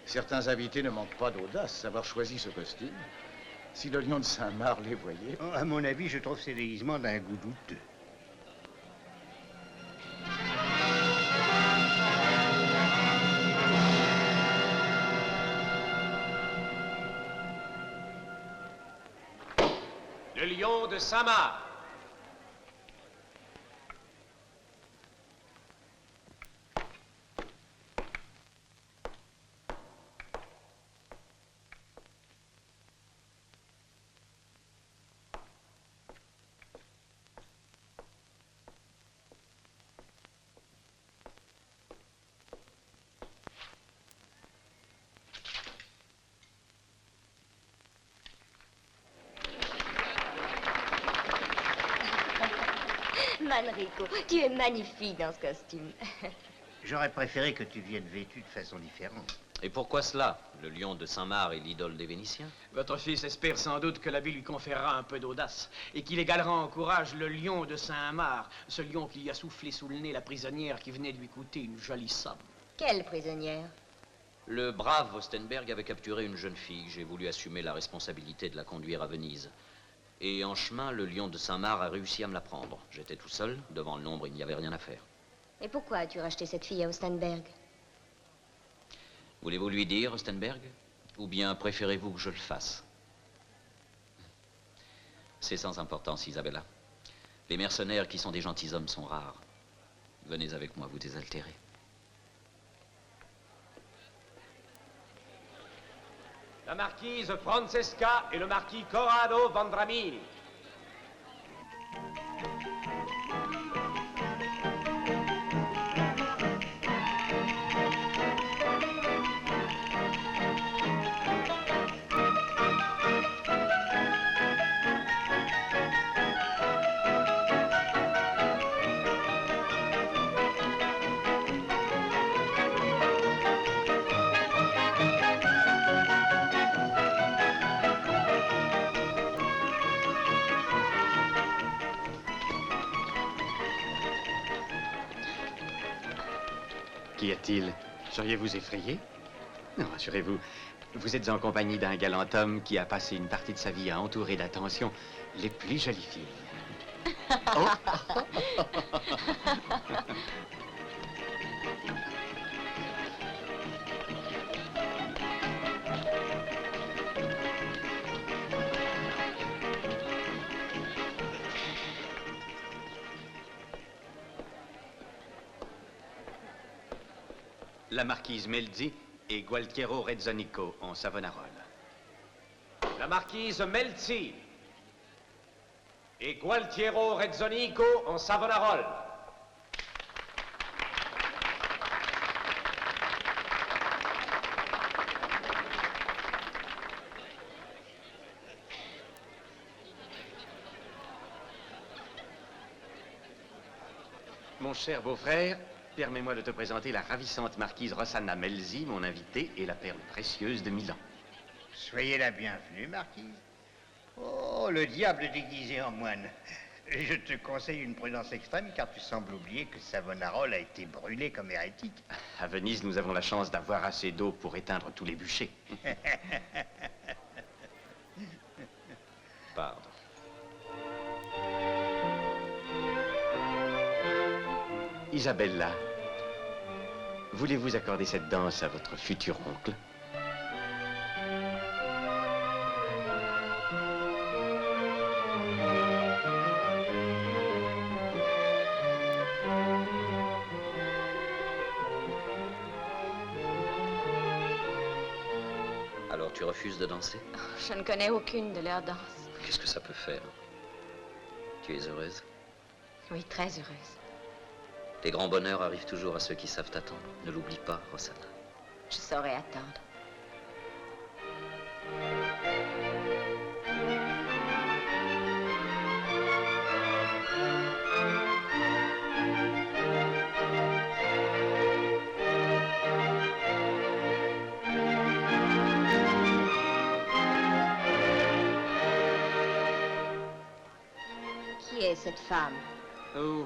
Certains invités ne manquent pas d'audace d'avoir choisi ce costume. Si le lion de Saint-Marc les voyait... Oh, à mon avis, je trouve ces déguisements d'un goût douteux. Le lion de Saint-Marc. Manrico, tu es magnifique dans ce costume. J'aurais préféré que tu viennes vêtu de façon différente. Et pourquoi cela? Le lion de Saint-Marc est l'idole des Vénitiens? Votre fils espère sans doute que la vie lui conférera un peu d'audace et qu'il égalera en courage le lion de Saint-Marc, ce lion qui lui a soufflé sous le nez la prisonnière qui venait de lui coûter une jolie somme. Quelle prisonnière? Le brave Ostenberg avait capturé une jeune fille. J'ai voulu assumer la responsabilité de la conduire à Venise. Et en chemin, le lion de Saint-Marc a réussi à me la prendre. J'étais tout seul, devant le nombre, il n'y avait rien à faire. Et pourquoi as-tu racheté cette fille à Ostenberg? Voulez-vous lui dire, Ostenberg? Ou bien préférez-vous que je le fasse? C'est sans importance, Isabella. Les mercenaires qui sont des gentilshommes sont rares. Venez avec moi vous désaltérer. La marquise Francesca et le marquis Corrado Vendramini. Qu'y a-t-il? Seriez-vous effrayé? Non, rassurez-vous, vous êtes en compagnie d'un galant homme qui a passé une partie de sa vie à entourer d'attention les plus jolies filles. Oh. La marquise Melzi et Gualtiero Rezzonico en Savonarola. La marquise Melzi et Gualtiero Rezzonico en Savonarola. Mon cher beau-frère, permets-moi de te présenter la ravissante marquise Rosanna Melzi, mon invitée, et la perle précieuse de Milan. Soyez la bienvenue, marquise. Oh, le diable déguisé en moine. Je te conseille une prudence extrême, car tu sembles oublier que Savonarole a été brûlé comme hérétique. À Venise, nous avons la chance d'avoir assez d'eau pour éteindre tous les bûchers. Pardon. Isabella, voulez-vous accorder cette danse à votre futur oncle? Alors tu refuses de danser? Je ne connais aucune de leurs danses. Qu'est-ce que ça peut faire? Tu es heureuse? Oui, très heureuse. Les grands bonheurs arrivent toujours à ceux qui savent attendre. Ne l'oublie pas, Rosanna. Je saurai attendre. Qui est cette femme? Oh,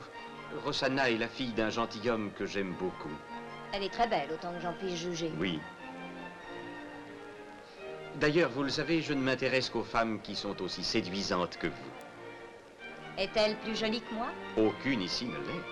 Rosanna est la fille d'un gentilhomme que j'aime beaucoup. Elle est très belle, autant que j'en puisse juger. Oui. D'ailleurs, vous le savez, je ne m'intéresse qu'aux femmes qui sont aussi séduisantes que vous. Est-elle plus jolie que moi? Aucune ici ne l'est.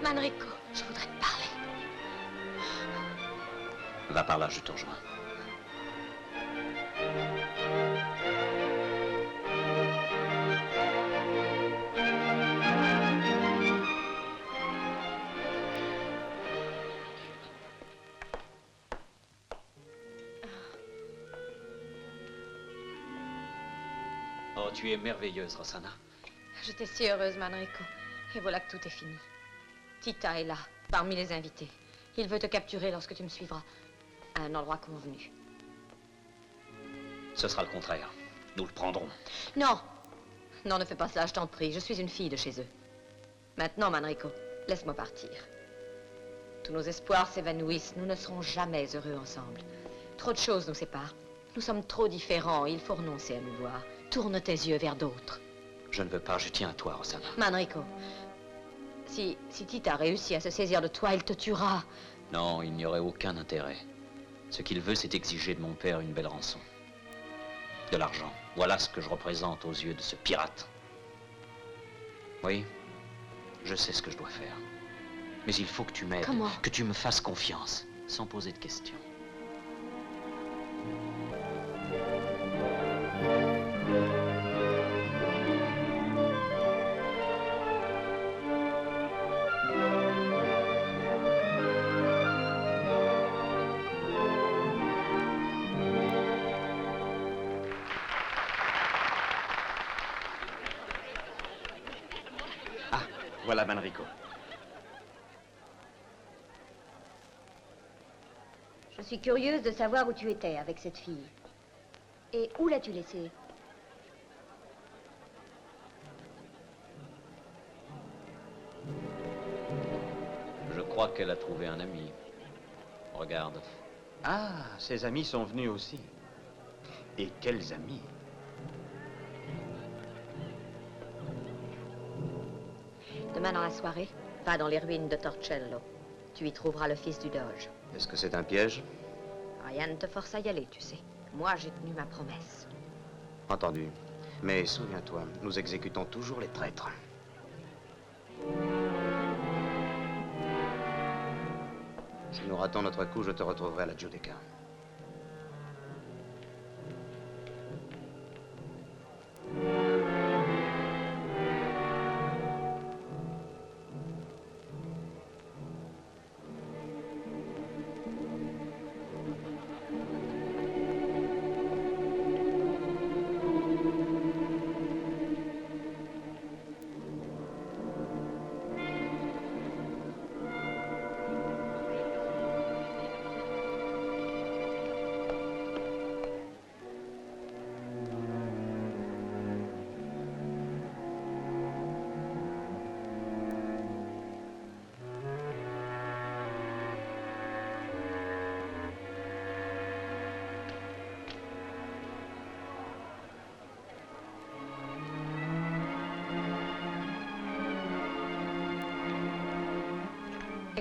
Manrico, je voudrais te parler. Va par là, je te rejoins. Oh, tu es merveilleuse, Rosanna. J'étais si heureuse, Manrico. Et voilà que tout est fini. Tita est là, parmi les invités. Il veut te capturer lorsque tu me suivras à un endroit convenu. Ce sera le contraire. Nous le prendrons. Non! Non, ne fais pas cela, je t'en prie. Je suis une fille de chez eux. Maintenant, Manrico, laisse-moi partir. Tous nos espoirs s'évanouissent. Nous ne serons jamais heureux ensemble. Trop de choses nous séparent. Nous sommes trop différents. Il faut renoncer à nous voir. Tourne tes yeux vers d'autres. Je ne veux pas, je tiens à toi, Rosanna. Manrico, si Tita réussit à se saisir de toi, il te tuera. Non, il n'y aurait aucun intérêt. Ce qu'il veut, c'est exiger de mon père une belle rançon. De l'argent. Voilà ce que je représente aux yeux de ce pirate. Oui, je sais ce que je dois faire. Mais il faut que tu m'aides. Comment? Que tu me fasses confiance, sans poser de questions. Voilà Manrico. Je suis curieuse de savoir où tu étais avec cette fille. Et où l'as-tu laissée? Je crois qu'elle a trouvé un ami. Regarde. Ah, ses amis sont venus aussi. Et quels amis! Demain dans la soirée, va dans les ruines de Torcello. Tu y trouveras le fils du Doge. Est-ce que c'est un piège? Rien ne te force à y aller, tu sais. Moi, j'ai tenu ma promesse. Entendu. Mais souviens-toi, nous exécutons toujours les traîtres. Si nous ratons notre coup, je te retrouverai à la Giudecca.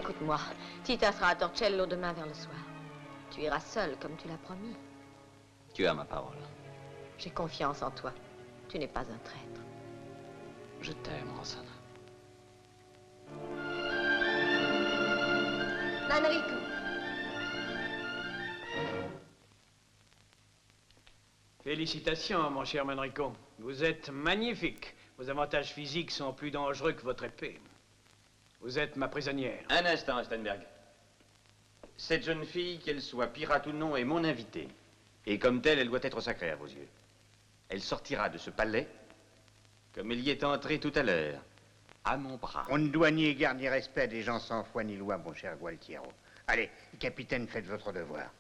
Écoute-moi, Tita sera à Torcello demain vers le soir. Tu iras seul, comme tu l'as promis. Tu as ma parole. J'ai confiance en toi. Tu n'es pas un traître. Je t'aime, Rosanna. Manrico. Félicitations, mon cher Manrico. Vous êtes magnifique. Vos avantages physiques sont plus dangereux que votre épée. Vous êtes ma prisonnière. Un instant, Stenberg. Cette jeune fille, qu'elle soit pirate ou non, est mon invitée. Et comme telle, elle doit être sacrée à vos yeux. Elle sortira de ce palais comme elle y est entrée tout à l'heure, à mon bras. On ne doit ni égard ni respect des gens sans foi ni loi, mon cher Gualtiero. Allez, capitaine, faites votre devoir.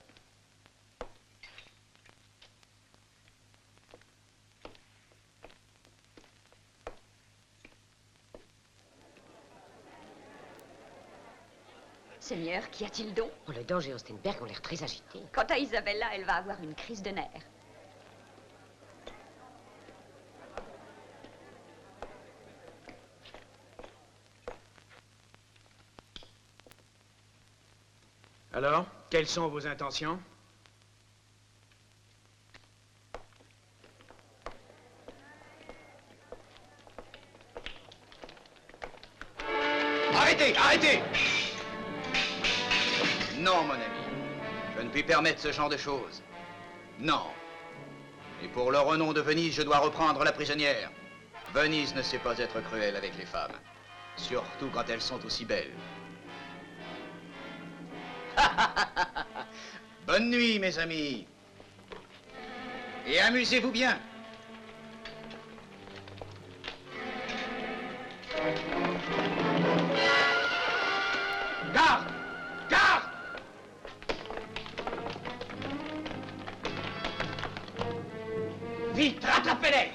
Seigneur, qu'y a-t-il donc? Oh, le Doge et Ostenberg ont l'air très agités. Quant à Isabella, elle va avoir une crise de nerfs. Alors, quelles sont vos intentions? Arrêtez, arrêtez! Non, mon ami. Je ne puis permettre ce genre de choses. Non. Et pour le renom de Venise, je dois reprendre la prisonnière. Venise ne sait pas être cruelle avec les femmes. Surtout quand elles sont aussi belles. Bonne nuit, mes amis. Et amusez-vous bien. Garde! Garde! Vite, rattrapez-les!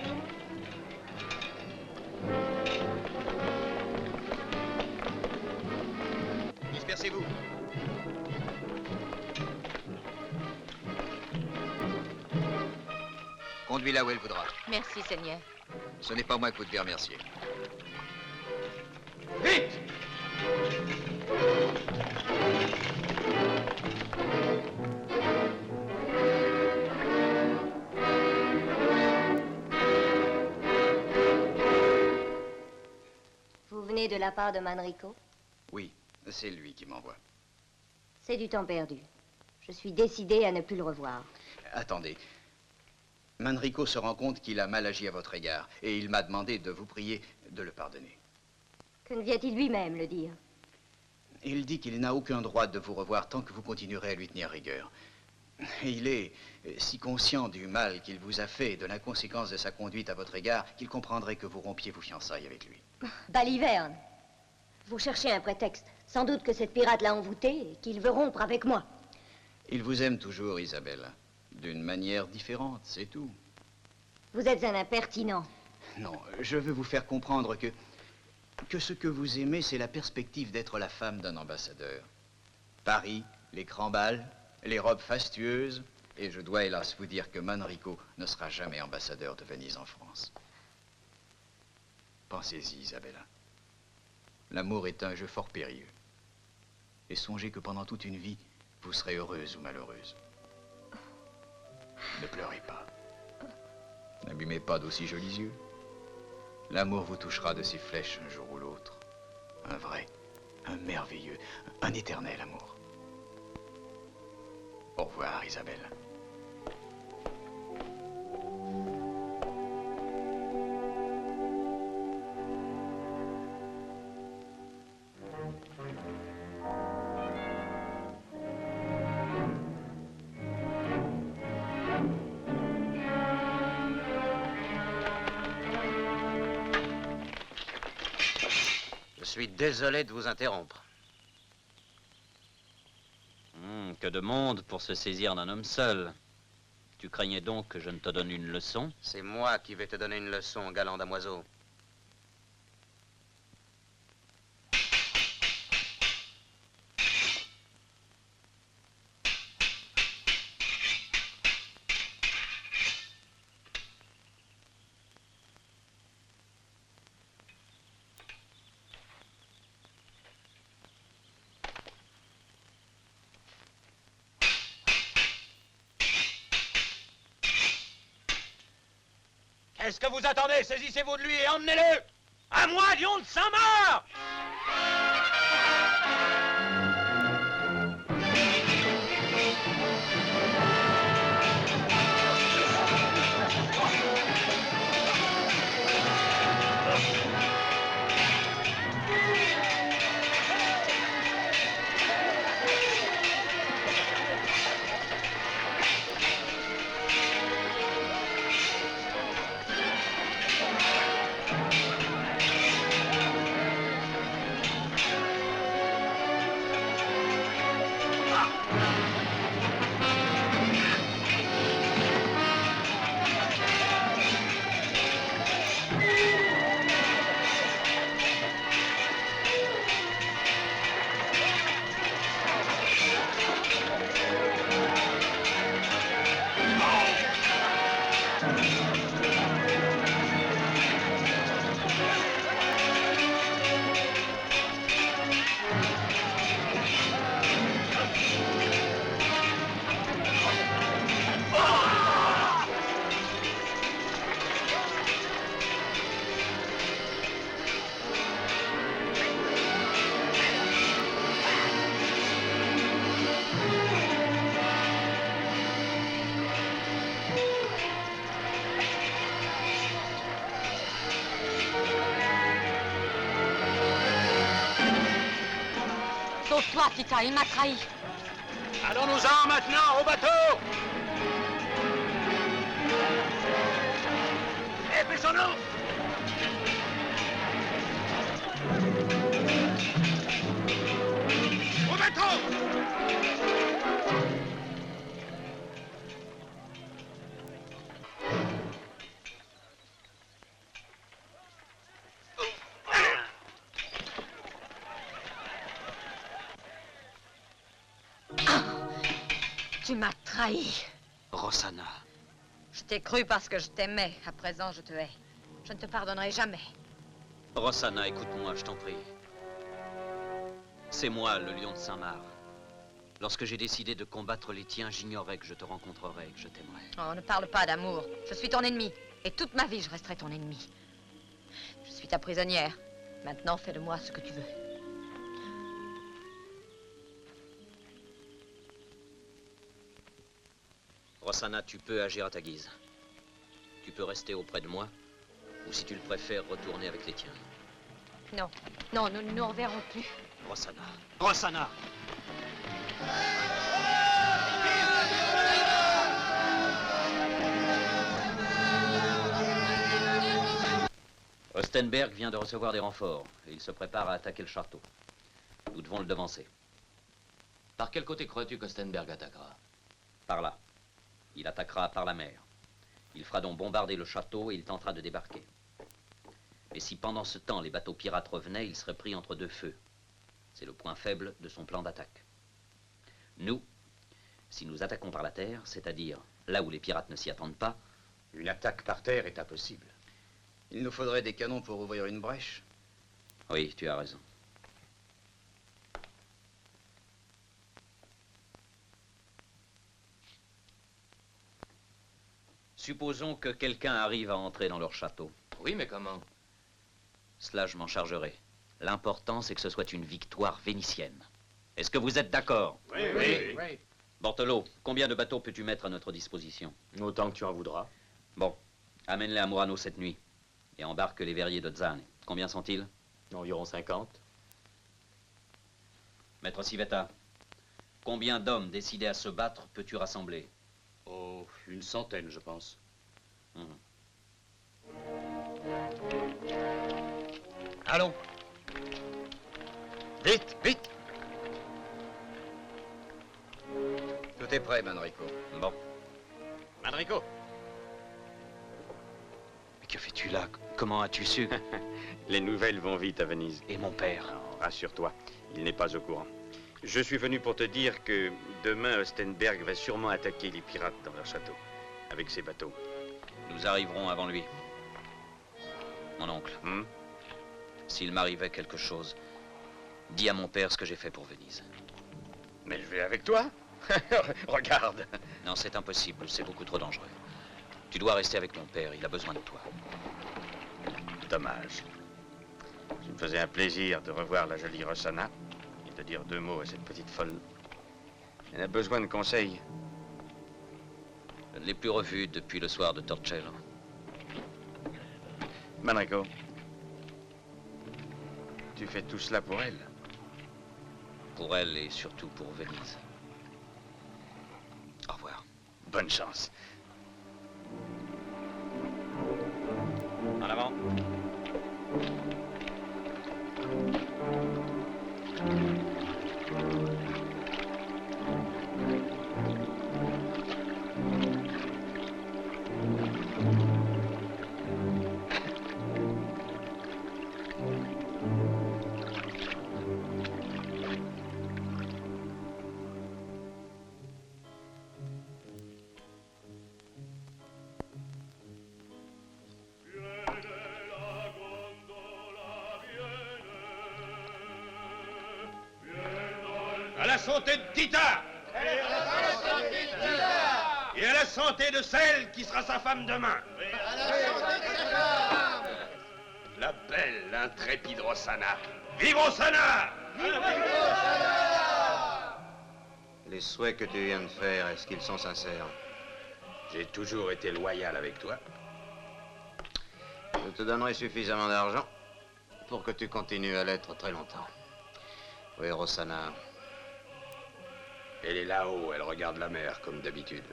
Dispersez-vous. Conduis-la où elle voudra. Merci, Seigneur. Ce n'est pas moi que vous devez remercier. Vite! Vous venez de la part de Manrico? Oui, c'est lui qui m'envoie. C'est du temps perdu. Je suis décidée à ne plus le revoir. Attendez. Manrico se rend compte qu'il a mal agi à votre égard, et il m'a demandé de vous prier de le pardonner. Que ne vient-il lui-même le dire? Il dit qu'il n'a aucun droit de vous revoir tant que vous continuerez à lui tenir rigueur. Et il est si conscient du mal qu'il vous a fait et de l'inconséquence de sa conduite à votre égard qu'il comprendrait que vous rompiez vos fiançailles avec lui. Baliverne, vous cherchez un prétexte. Sans doute que cette pirate l'a envoûté et qu'il veut rompre avec moi. Il vous aime toujours, Isabelle. D'une manière différente, c'est tout. Vous êtes un impertinent. Non, je veux vous faire comprendre que ce que vous aimez, c'est la perspective d'être la femme d'un ambassadeur. Paris, les crambals, les robes fastueuses, et je dois hélas vous dire que Manrico ne sera jamais ambassadeur de Venise en France. Pensez-y, Isabella. L'amour est un jeu fort périlleux. Et songez que pendant toute une vie, vous serez heureuse ou malheureuse. Ne pleurez pas. N'abîmez pas d'aussi jolis yeux. L'amour vous touchera de ses flèches un jour ou l'autre. Un vrai, un merveilleux, un éternel amour. Au revoir, Isabelle. Je suis désolé de vous interrompre. Que de monde pour se saisir d'un homme seul. Tu craignais donc que je ne te donne une leçon? C'est moi qui vais te donner une leçon, galant damoiseau. Qu'est-ce que vous attendez? Saisissez-vous de lui et emmenez-le! À moi, lion de Saint-Marc! Sauve-toi, Tita, il m'a trahi. Allons-nous-en maintenant, au bateau! Dépêchons-nous! Au bateau! Tu m'as trahi. Roxana. Je t'ai cru parce que je t'aimais. À présent, je te hais. Je ne te pardonnerai jamais. Roxana, écoute-moi, je t'en prie. C'est moi, le lion de Saint-Marc. Lorsque j'ai décidé de combattre les tiens, j'ignorais que je te rencontrerais, que je t'aimerais. Oh, ne parle pas d'amour. Je suis ton ennemi. Et toute ma vie, je resterai ton ennemi. Je suis ta prisonnière. Maintenant, fais de moi ce que tu veux. Roxana, tu peux agir à ta guise. Tu peux rester auprès de moi, ou si tu le préfères, retourner avec les tiens. Non, non, nous ne nous reverrons plus. Roxana. Roxana! Ostenberg vient de recevoir des renforts et il se prépare à attaquer le château. Nous devons le devancer. Par quel côté crois-tu qu'Ostenberg attaquera? Par là. Il attaquera par la mer. Il fera donc bombarder le château et il tentera de débarquer. Et si pendant ce temps les bateaux pirates revenaient, il serait pris entre deux feux. C'est le point faible de son plan d'attaque. Nous, si nous attaquons par la terre, c'est-à-dire là où les pirates ne s'y attendent pas... Une attaque par terre est impossible. Il nous faudrait des canons pour ouvrir une brèche. Oui, tu as raison. Supposons que quelqu'un arrive à entrer dans leur château. Oui, mais comment? Cela, je m'en chargerai. L'important, c'est que ce soit une victoire vénitienne. Est-ce que vous êtes d'accord? Oui. Bortolo, combien de bateaux peux-tu mettre à notre disposition? Autant que tu en voudras. Bon, amène-les à Murano cette nuit. Et embarque les verriers de Zane. Combien sont-ils? Environ 50. Maître Civetta, combien d'hommes décidés à se battre peux-tu rassembler? Oh, une centaine, je pense. Allons. Vite, vite. Tout est prêt, Manrico. Bon. Manrico. Mais que fais-tu là? Comment as-tu su? Les nouvelles vont vite à Venise. Et mon père? Non, rassure-toi, il n'est pas au courant. Je suis venu pour te dire que demain, Ostenberg va sûrement attaquer les pirates dans leur château, avec ses bateaux. Nous arriverons avant lui. Mon oncle, s'il m'arrivait quelque chose, dis à mon père ce que j'ai fait pour Venise. Mais je vais avec toi. Regarde. Non, c'est impossible, c'est beaucoup trop dangereux. Tu dois rester avec mon père, il a besoin de toi. Dommage. Ça me faisait un plaisir de revoir la jolie Rossana et de dire 2 mots à cette petite folle. Elle a besoin de conseils. Je ne l'ai plus revue depuis le soir de Torcello. Manrico, tu fais tout cela pour elle? Pour elle et surtout pour Venise. Au revoir. Bonne chance. En avant. À la santé de Tita! Et à la santé de celle qui sera sa femme demain! La belle, intrépide Rossana! Vive Rossana! Les souhaits que tu viens de faire, est-ce qu'ils sont sincères? J'ai toujours été loyal avec toi. Je te donnerai suffisamment d'argent pour que tu continues à l'être très longtemps. Oui, Rossana. Elle est là-haut, elle regarde la mer, comme d'habitude.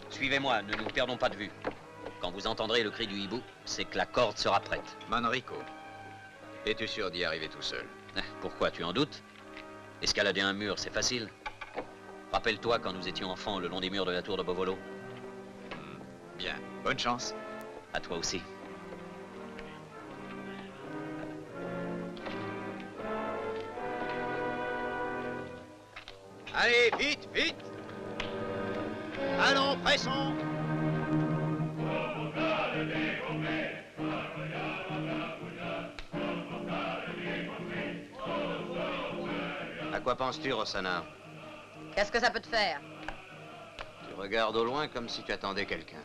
Suivez-moi, ne nous perdons pas de vue. Quand vous entendrez le cri du hibou, c'est que la corde sera prête. Manrico, es-tu sûr d'y arriver tout seul? Pourquoi, tu en doutes? Escalader un mur, c'est facile. Rappelle-toi quand nous étions enfants le long des murs de la tour de Bovolo. Bien, bonne chance. À toi aussi. Allez, vite, vite! Allons, pressons! À quoi penses-tu, Rossana? Qu'est-ce que ça peut te faire? Tu regardes au loin comme si tu attendais quelqu'un.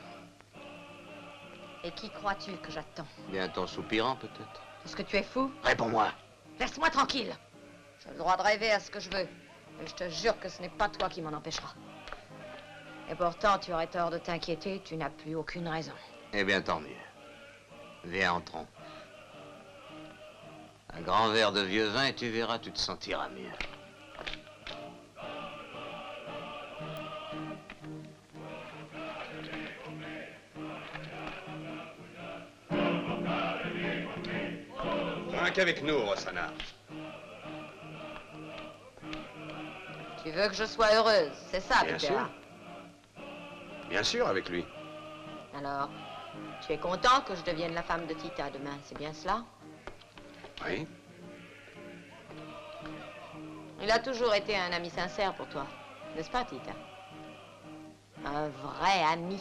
Et qui crois-tu que j'attends? Bientôt soupirant, peut-être. Est-ce que tu es fou? Réponds-moi. Laisse-moi tranquille. J'ai le droit de rêver à ce que je veux. Et je te jure que ce n'est pas toi qui m'en empêchera. Et pourtant, tu aurais tort de t'inquiéter, tu n'as plus aucune raison. Eh bien, tant mieux. Viens, entrons. Un grand verre de vieux vin et tu verras, tu te sentiras mieux. Trinque avec nous, Rossana. Tu veux que je sois heureuse, c'est ça, Bien Peter? sûr. Bien sûr, avec lui. Alors, tu es content que je devienne la femme de Tita demain, c'est bien cela? Oui. Il a toujours été un ami sincère pour toi, n'est-ce pas, Tita? Un vrai ami.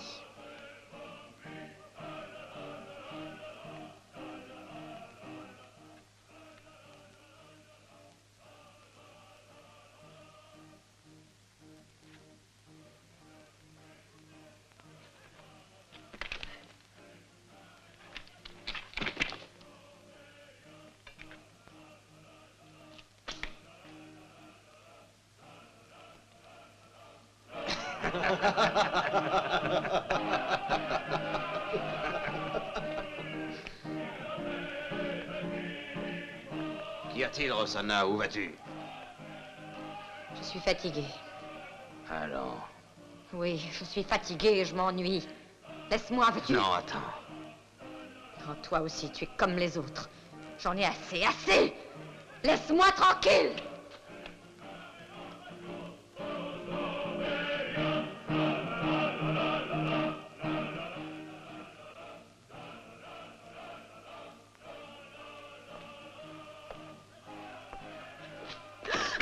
Qu'y a-t-il, Rossana? Où vas-tu? Je suis fatiguée. Allons. Oui, je suis fatiguée et je m'ennuie. Laisse-moi, veux-tu? Non, attends. Oh, toi aussi, tu es comme les autres. J'en ai assez, assez! Laisse-moi tranquille!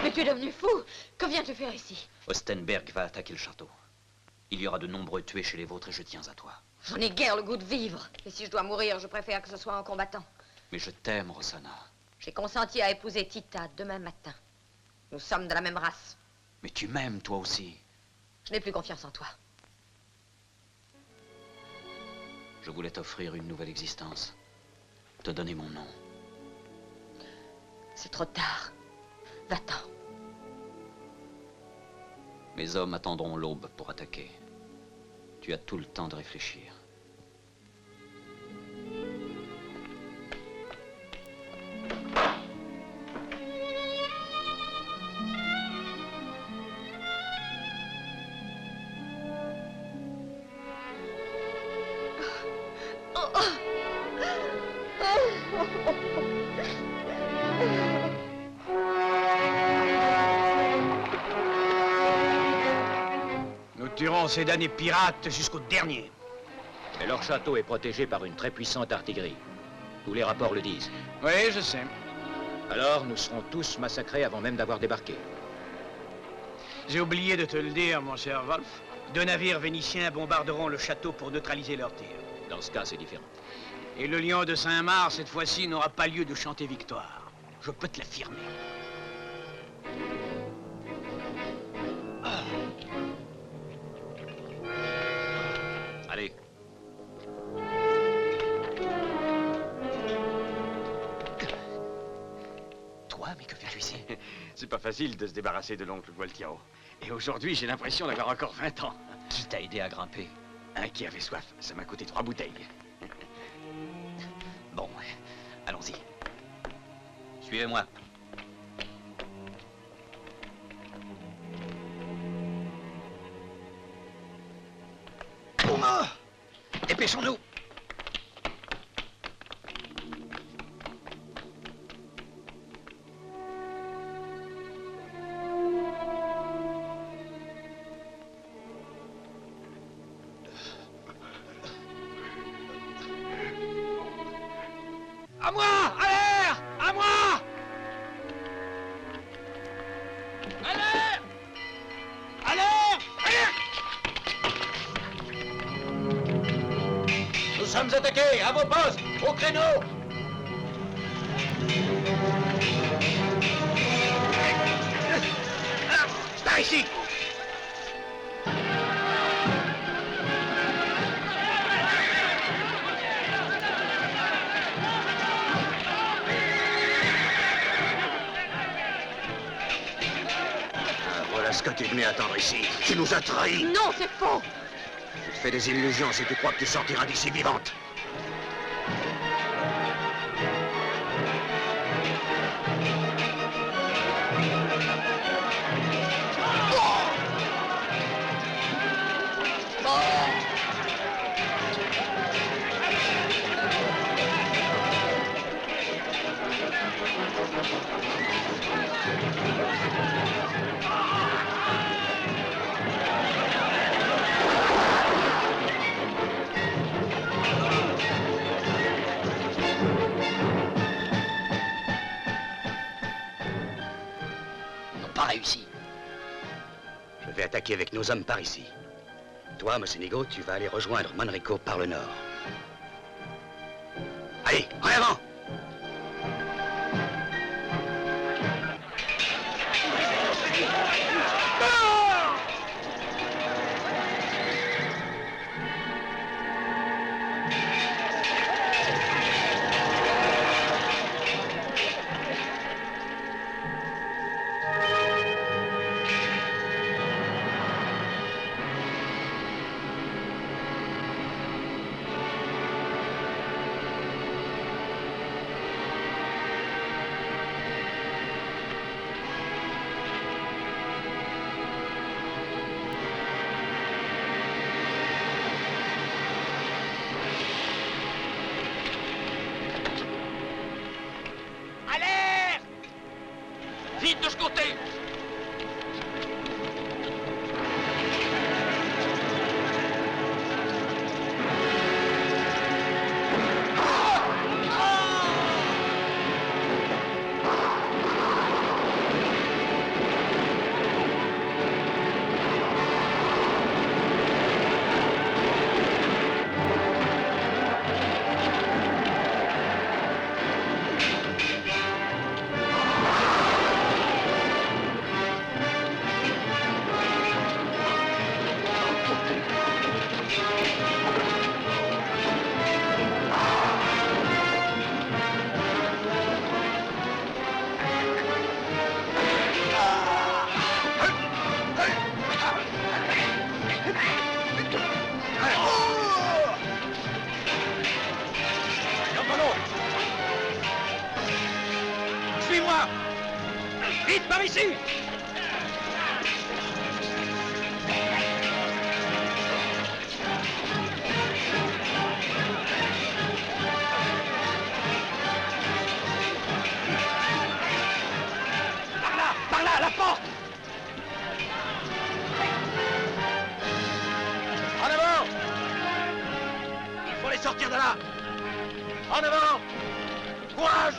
Mais tu es devenu fou! Que viens-tu faire ici? Ostenberg va attaquer le château. Il y aura de nombreux tués chez les vôtres et je tiens à toi. Je n'ai guère le goût de vivre. Et si je dois mourir, je préfère que ce soit en combattant. Mais je t'aime, Roxana. J'ai consenti à épouser Tita demain matin. Nous sommes de la même race. Mais tu m'aimes, toi aussi. Je n'ai plus confiance en toi. Je voulais t'offrir une nouvelle existence. Te donner mon nom. C'est trop tard. Va-t'en. Mes hommes attendront l'aube pour attaquer. Tu as tout le temps de réfléchir. Nous tuerons ces damnés pirates jusqu'au dernier. Mais leur château est protégé par une très puissante artillerie. Tous les rapports le disent. Oui, je sais. Alors, nous serons tous massacrés avant même d'avoir débarqué. J'ai oublié de te le dire, mon cher Wolf. 2 navires vénitiens bombarderont le château pour neutraliser leurs tirs. Dans ce cas, c'est différent. Et le lion de Saint-Marc, cette fois-ci, n'aura pas lieu de chanter victoire. Je peux te l'affirmer. Allez. Toi, mais que fais-tu ici? C'est pas facile de se débarrasser de l'oncle Gualtiero. Et aujourd'hui, j'ai l'impression d'avoir encore 20 ans. Qui t'a aidé à grimper? Un qui avait soif. Ça m'a coûté 3 bouteilles. Bon, allons-y. Suivez-moi. Thomas! Dépêchons-nous! À moi! À l'air! À moi! À l'air! À l'air! À l'air! Nous sommes attaqués! À vos postes! Au créneau! Par ici! Voilà ce que tu venais attendre ici. Tu nous as trahis. Non, c'est faux! Tu te fais des illusions si tu crois que tu sortiras d'ici vivante. Pas réussi. Je vais attaquer avec nos hommes par ici. Toi, Mocenigo, tu vas aller rejoindre Manrico par le nord. Allez, en avant! ici! Par là, la porte! En avant! Il faut les sortir de là! En avant! Courage!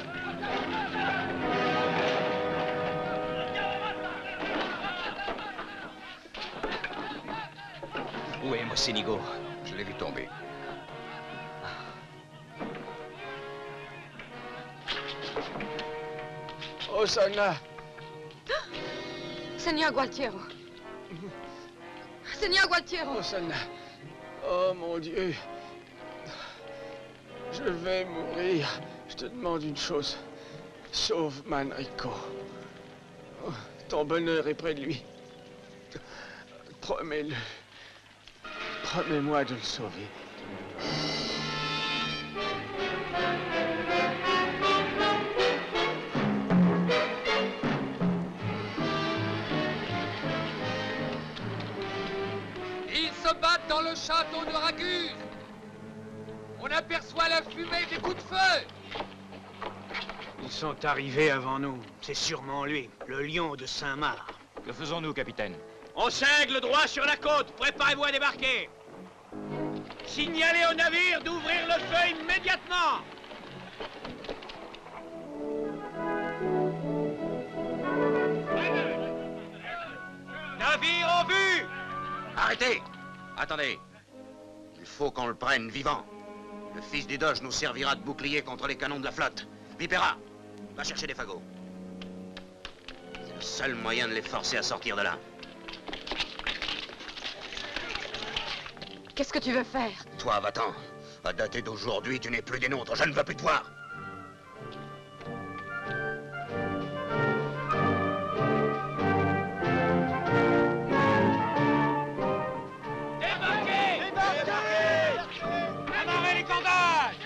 Où est Mocenigo? Je l'ai vu tomber. Hosanna! Seigneur Gualtiero. Seigneur Gualtiero. Hosanna! Oh mon Dieu! Je vais mourir. Je te demande une chose. Sauve Manrico. Oh, ton bonheur est près de lui. Promets-le. Promets-moi de le sauver. Ils se battent dans le château de Raguse. On aperçoit la fumée des coups de feu. Ils sont arrivés avant nous. C'est sûrement lui, le lion de Saint-Marc. Que faisons-nous, capitaine? On cingle droit sur la côte. Préparez-vous à débarquer. Signalez au navire d'ouvrir le feu immédiatement. Navire en vue! Arrêtez! Attendez. Il faut qu'on le prenne vivant. Le fils du Doge nous servira de bouclier contre les canons de la flotte. Vipera, va chercher des fagots. C'est le seul moyen de les forcer à sortir de là. Qu'est-ce que tu veux faire? Toi, va-t'en. À dater d'aujourd'hui, tu n'es plus des nôtres. Je ne veux plus te voir. Débarquez! Débarquez! Amarrez les cordages!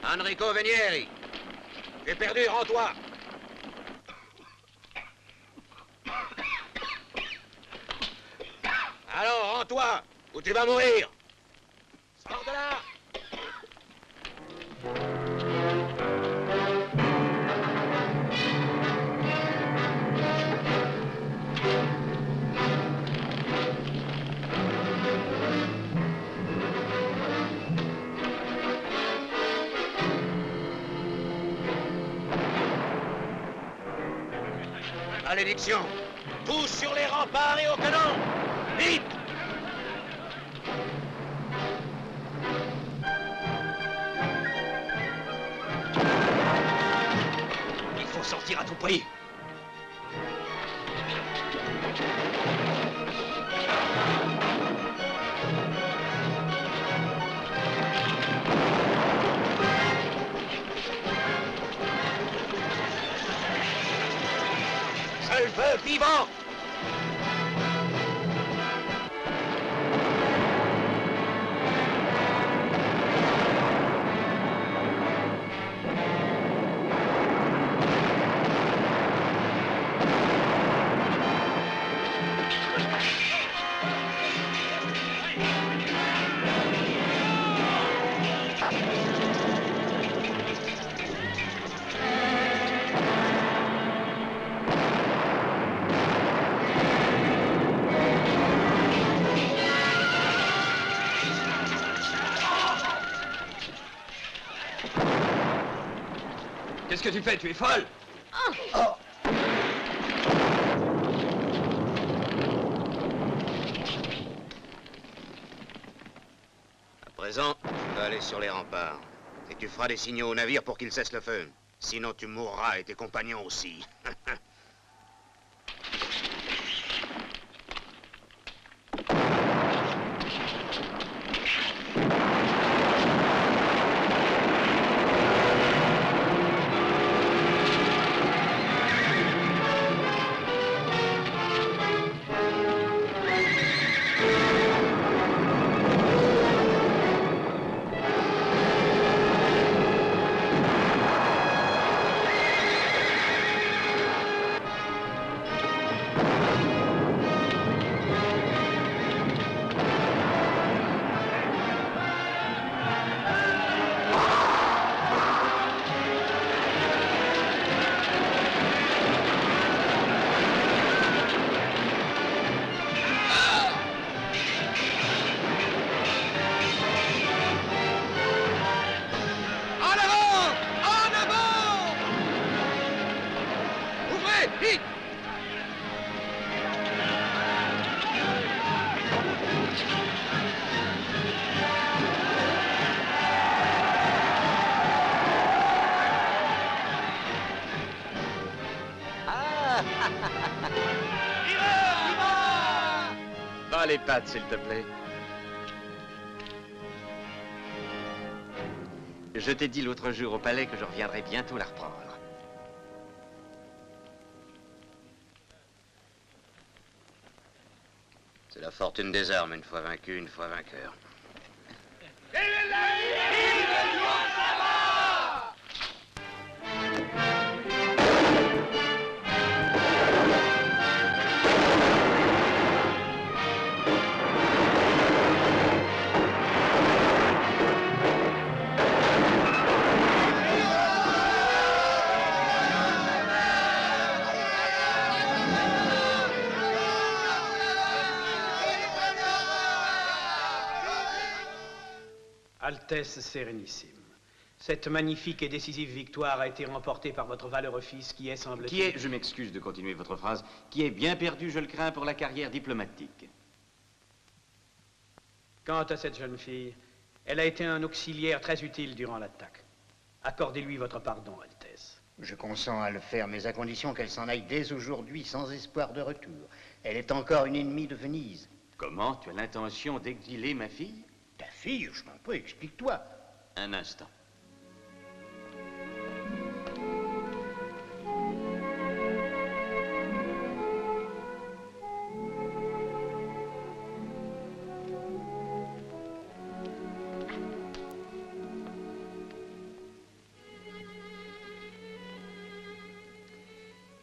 Enrico Venieri. J'ai perdu, rends-toi. Alors, rends-toi, ou tu vas mourir. Sors de là. Malédiction! Tous sur les remparts et au canon! Vite! Il faut sortir à tout prix. Je le veux vivant! Qu'est-ce que tu fais? Tu es folle? À présent, tu vas aller sur les remparts. Et tu feras des signaux au navire pour qu'il cesse le feu. Sinon, tu mourras et tes compagnons aussi. pâte, s'il te plaît. Je t'ai dit l'autre jour au palais que je reviendrai bientôt la reprendre. C'est la fortune des armes, une fois vaincu, une fois vainqueur. Altesse Sérénissime, cette magnifique et décisive victoire a été remportée par votre valeureux fils qui est, semble-t-il... Qui est, je m'excuse de continuer votre phrase, qui est bien perdu, je le crains, pour la carrière diplomatique. Quant à cette jeune fille, elle a été un auxiliaire très utile durant l'attaque. Accordez-lui votre pardon, Altesse. Je consens à le faire, mais à condition qu'elle s'en aille dès aujourd'hui, sans espoir de retour. Elle est encore une ennemie de Venise. Comment? Tu as l'intention d'exiler ma fille? Ta fille? Je m'en prie, explique-toi. Un instant.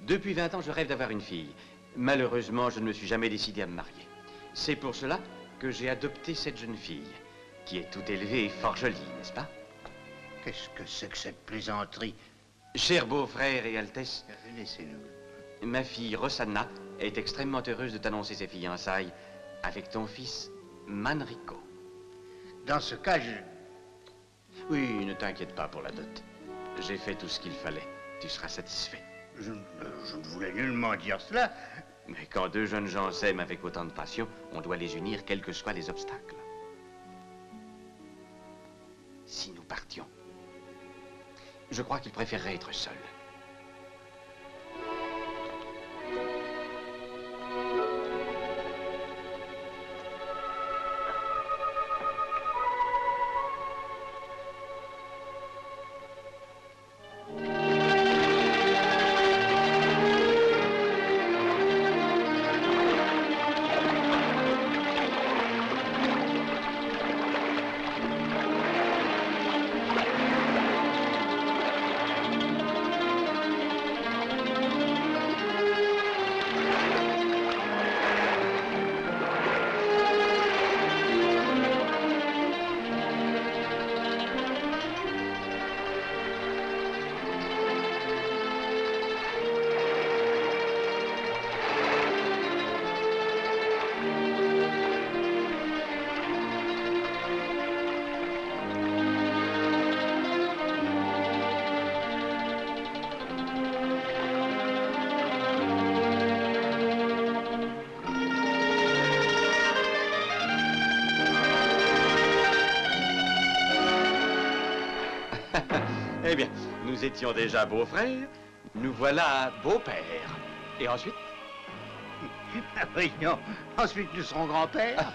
Depuis 20 ans, je rêve d'avoir une fille. Malheureusement, je ne me suis jamais décidé à me marier. C'est pour cela que j'ai adopté cette jeune fille, qui est toute élevée et fort jolie, n'est-ce pas? Qu'est-ce que c'est que cette plaisanterie? Cher beau-frère et Altesse, laissez-nous. Ma fille Rosanna est extrêmement heureuse de t'annoncer ses fiançailles avec ton fils Manrico. Dans ce cas, Oui, ne t'inquiète pas pour la dot. J'ai fait tout ce qu'il fallait. Tu seras satisfait. Je ne voulais nullement dire cela. Mais quand deux jeunes gens s'aiment avec autant de passion, on doit les unir quels que soient les obstacles. Si nous partions, je crois qu'il préférerait être seul. Eh bien, nous étions déjà beaux-frères, nous voilà beaux-pères. Et ensuite? Voyons, ensuite nous serons grands-pères.